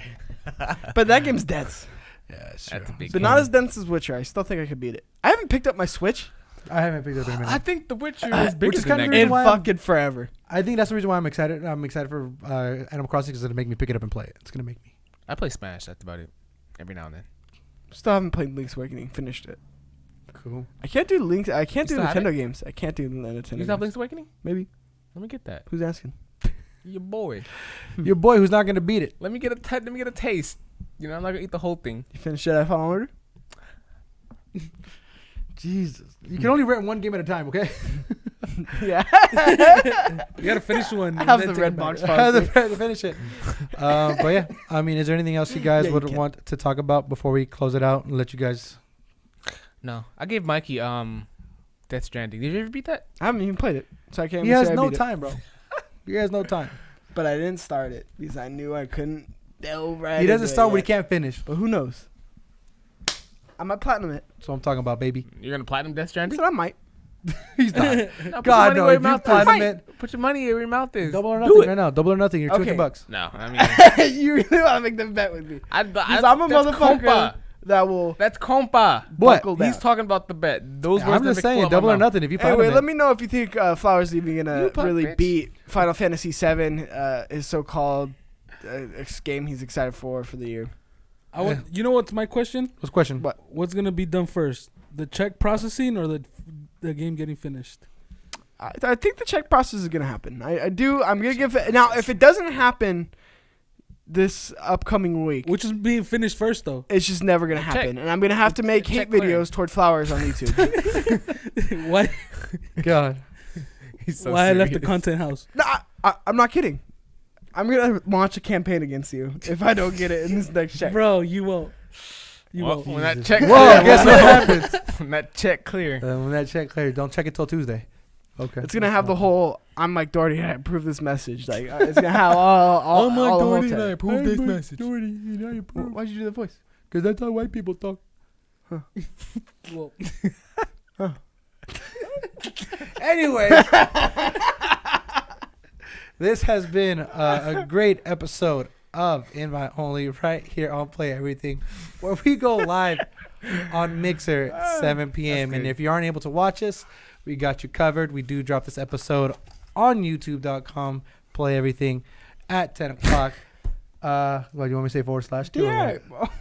But that game's dense. Yeah, sure. That's a big But game. not as dense as Witcher. I still think I could beat it. I haven't picked up my Switch I haven't picked it up in a minute. I think The Witcher Which is bigger is than kinda that reason game. in why I'm- fucking forever. I think that's the reason why I'm excited. I'm excited for Animal Crossing because it'll make me pick it up and play it. It's gonna make me. I play Smash. That's about it. Every now and then. Still haven't played Link's Awakening. Finished it. Cool. I can't do Link's. I can't do You still have Nintendo games. I can't do the Nintendo You games. have Link's Awakening? Maybe. Let me get that. Who's asking? Your boy. Your boy who's not gonna beat it. Let me get a taste. You know, I'm not gonna eat the whole thing. You finished Jedi Fallen Order? Jesus, you can only rent one game at a time, okay? Yeah. You gotta finish one. and Have then the take red it back. box I had policy. to finish it. But yeah, I mean, is there anything else you guys Yeah, you would can. want to talk about before we close it out and let you guys? No, I gave Mikey Death Stranding. Did you ever beat that? I haven't even played it, so I can't. He even has say I no beat it. time, bro. He has no time. But I didn't start it because I knew I couldn't delve right. He doesn't into start it what he yet. can't finish. But who knows? I might platinum it. That's what I'm talking about, baby. You're gonna platinum Death I Stranding? said I might. He's not. No, put God, your no. money where If your you mouth is. platinum it, Put your money where your mouth is. double or Do nothing it. right now. Double or nothing. You're Okay. $200. No, I mean, You really want to make them bet with me? I'm Because I'm a motherfucker Compa. that will. That's compa. What? buckle He's down. talking about the bet. Those words I'm just that saying, flow out my double or mouth. nothing. If you platinum Anyway, it. let me know if you think Flowers even You gonna punk really bitch. beat Final Fantasy VII, his so-called game he's excited for the year. I want. You know what's my question? What's the question? What? What's gonna be done first? The check processing or the game getting finished? I think the check process is gonna happen. I do. I'm gonna give it now. If it doesn't happen this upcoming week, Which is being finished first though? it's just never gonna Check. happen, and I'm gonna have to make hate Check clear. videos toward Flowers on YouTube. Why? God. He's so Why I left the serious. content house? No, I'm not kidding. I'm gonna launch a campaign against you if I don't get it in this next check. Bro, you won't. You Well, won't. when that Jesus. check Whoa, clear, guess what happens? when that check clear. When that check clears, don't check it till Tuesday. Okay. It's gonna have the whole I'm Mike Doherty, I approve this message. Like it's gonna have all the whole text. approve this message. Why'd you do the voice? Because that's how white people talk. Well, Anyway, this has been a great episode of Invite Only right here on Play Everything, where we go live on Mixer 7 p.m. And if you aren't able to watch us, we got you covered. We do drop this episode on youtube.com, Play Everything at 10 o'clock. What do you want me to say /2? Yeah.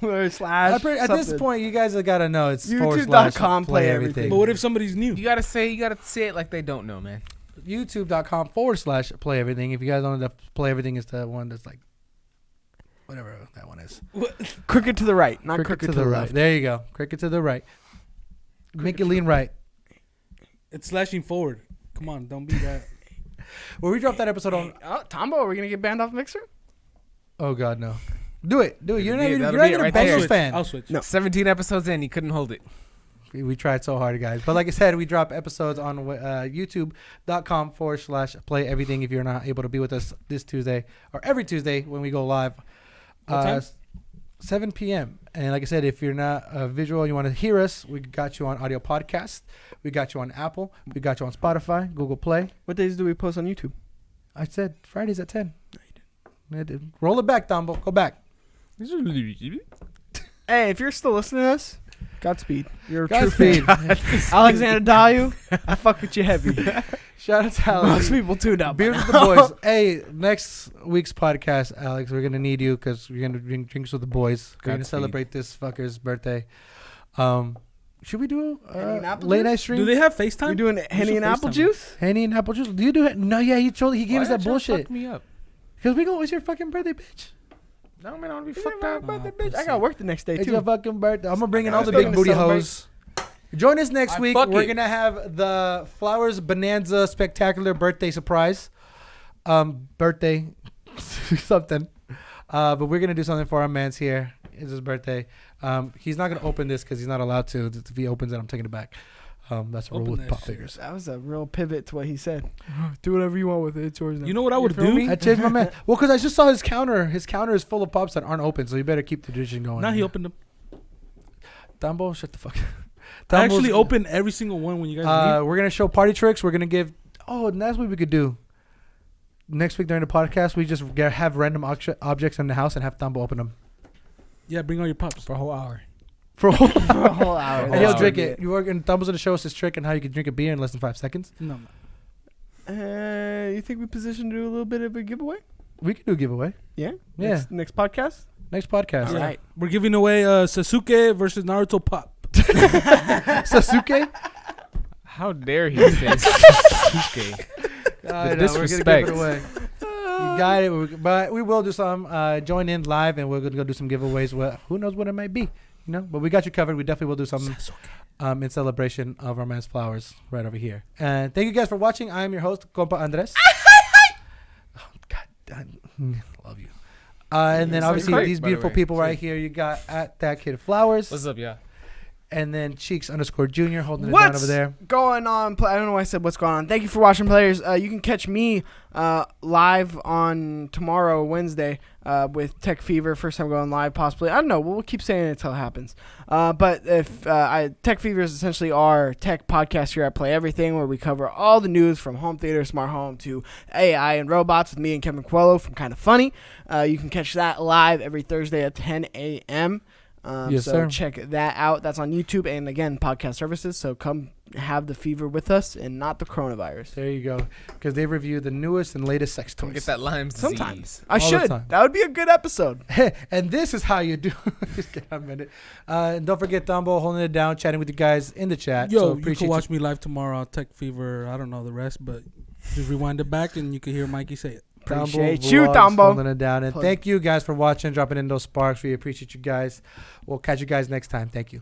Or slash. At this something. point, you guys have got to know it's YouTube.com, / Play Everything. but what if somebody's new? You gotta say it like they don't know, man. youtube.com / Play Everything. If you guys don't know, Play Everything is the one that's like whatever that one is. Crooked to the right, not Cricket crooked to the right. left. There you go. Cricket to the right. Make it lean right. It's slashing forward. Come on, don't be that. Well, we dropped that episode on. Oh, Tambo, are we gonna get banned off Mixer? Oh God, no. Do it. You're not Yeah, even, that'll you're not be it even a right there. Bengals fan. I'll switch. No. 17 episodes in, he couldn't hold it. We tried so hard, guys. But like I said, we drop episodes on youtube.com / Play Everything. If you're not able to be with us this Tuesday or every Tuesday when we go live. What time? 7 p.m. And like I said, if you're not visual, you want to hear us, we got you on audio podcast. We got you on Apple. We got you on Spotify, Google Play. What days do we post on YouTube? I said Fridays at 10. No, you didn't. Roll it back, Tambo. Go back. Hey, if you're still listening to us, Godspeed. You're a true Godspeed. fan. Alexander Dayu, I fuck with you heavy. Shout out to Most Alex. people tuned out. by Beers with the now. boys. Hey, next week's podcast, Alex, we're gonna need you because we're gonna drink drinks with the boys. We're gonna Godspeed. celebrate this fucker's birthday. Should we do Henny and apple late juice? night stream? Do they have FaceTime? We're doing Henny and apple FaceTime. juice? Henny and apple juice? Do you do it? No, yeah, he gave us that bullshit. Fuck me up. Because we go, it's your fucking birthday, bitch. No, man, I want to be It's fucked my up. birthday, Oh, bitch. I gotta work the next day It's too. your fucking birthday. I'm gonna bring in all the Still big gonna booty celebrate. hoes. Join us next I week. fuck We're it. gonna have the Flowers Bonanza Spectacular Birthday Surprise. Birthday something. But we're gonna do something for our man's here. It's his birthday. He's not gonna open this because he's not allowed to. If he opens it, I'm taking it back. That's a rule Open with that pop shit. figures. That was a real pivot to what he said. Do whatever you want with it. It's yours now. You know what I would feel do? me? I changed my man. Well, because I just saw his counter. His counter is full of pops that aren't open, so you better keep the tradition going. Now he opened them. Dumbo, shut the fuck. I Dumbo's- actually opened every single one when you guys leave. We're gonna show party tricks. We're gonna give. Oh, and that's what we could do. Next week during the podcast, we just have random objects in the house and have Dumbo open them Yeah, bring all your pops. For a whole hour. for a whole For a whole hour. and he'll hour. drink it. You work and Dumbo's gonna show us his trick and how you can drink a beer in less than 5 seconds. No. You think we positioned to do a little bit of a giveaway? We can do a giveaway. Yeah. Yeah. Next podcast. Next podcast. All right. We're giving away Sasuke versus Naruto pop. Sasuke. How dare he say Sasuke? I know, we're The gonna disrespect. give it away. You got it. But we will do some. Join in live, and we're gonna go do some giveaways. Who knows what it might be? You know. But we got you covered. We definitely will do something. in celebration of our man's Flowers right over here. And thank you guys for watching. I am your host, Compa Andres. Oh, God, I love you. And then obviously great, these by the beautiful way. people Sweet. right here. You got at that kid Flowers. What's up, yeah? And then Cheeks_Junior holding it down What's over there. going on? I don't know why I said what's going on. Thank you for watching, players. You can catch me live on tomorrow, Wednesday, with Tech Fever. First time going live, possibly. I don't know. We'll keep saying it until it happens. But if Tech Fever is essentially our tech podcast here at Play Everything, where we cover all the news from home theater, smart home to AI and robots with me and Kevin Coelho from Kind of Funny. You can catch that live every Thursday at 10 a.m. Yes, so sir. check that out. That's on YouTube and again podcast services. So come have the fever with us and not the coronavirus. There you go. Because they review the newest and latest sex Come toys. get that Lyme's Sometimes disease. I the should. time. That would be a good episode. And this is how you do. Just get a minute. And don't forget Tambo holding it down, chatting with you guys in the chat. Yo, so you can appreciate watch me live tomorrow on Tech Fever. I don't know the rest, but just rewind it back and you can hear Mikey say it. Appreciate Tambo you, Vlogs Tambo. holding it down. And Plug. thank you guys for watching, dropping in those sparks. We appreciate you guys. We'll catch you guys next time. Thank you.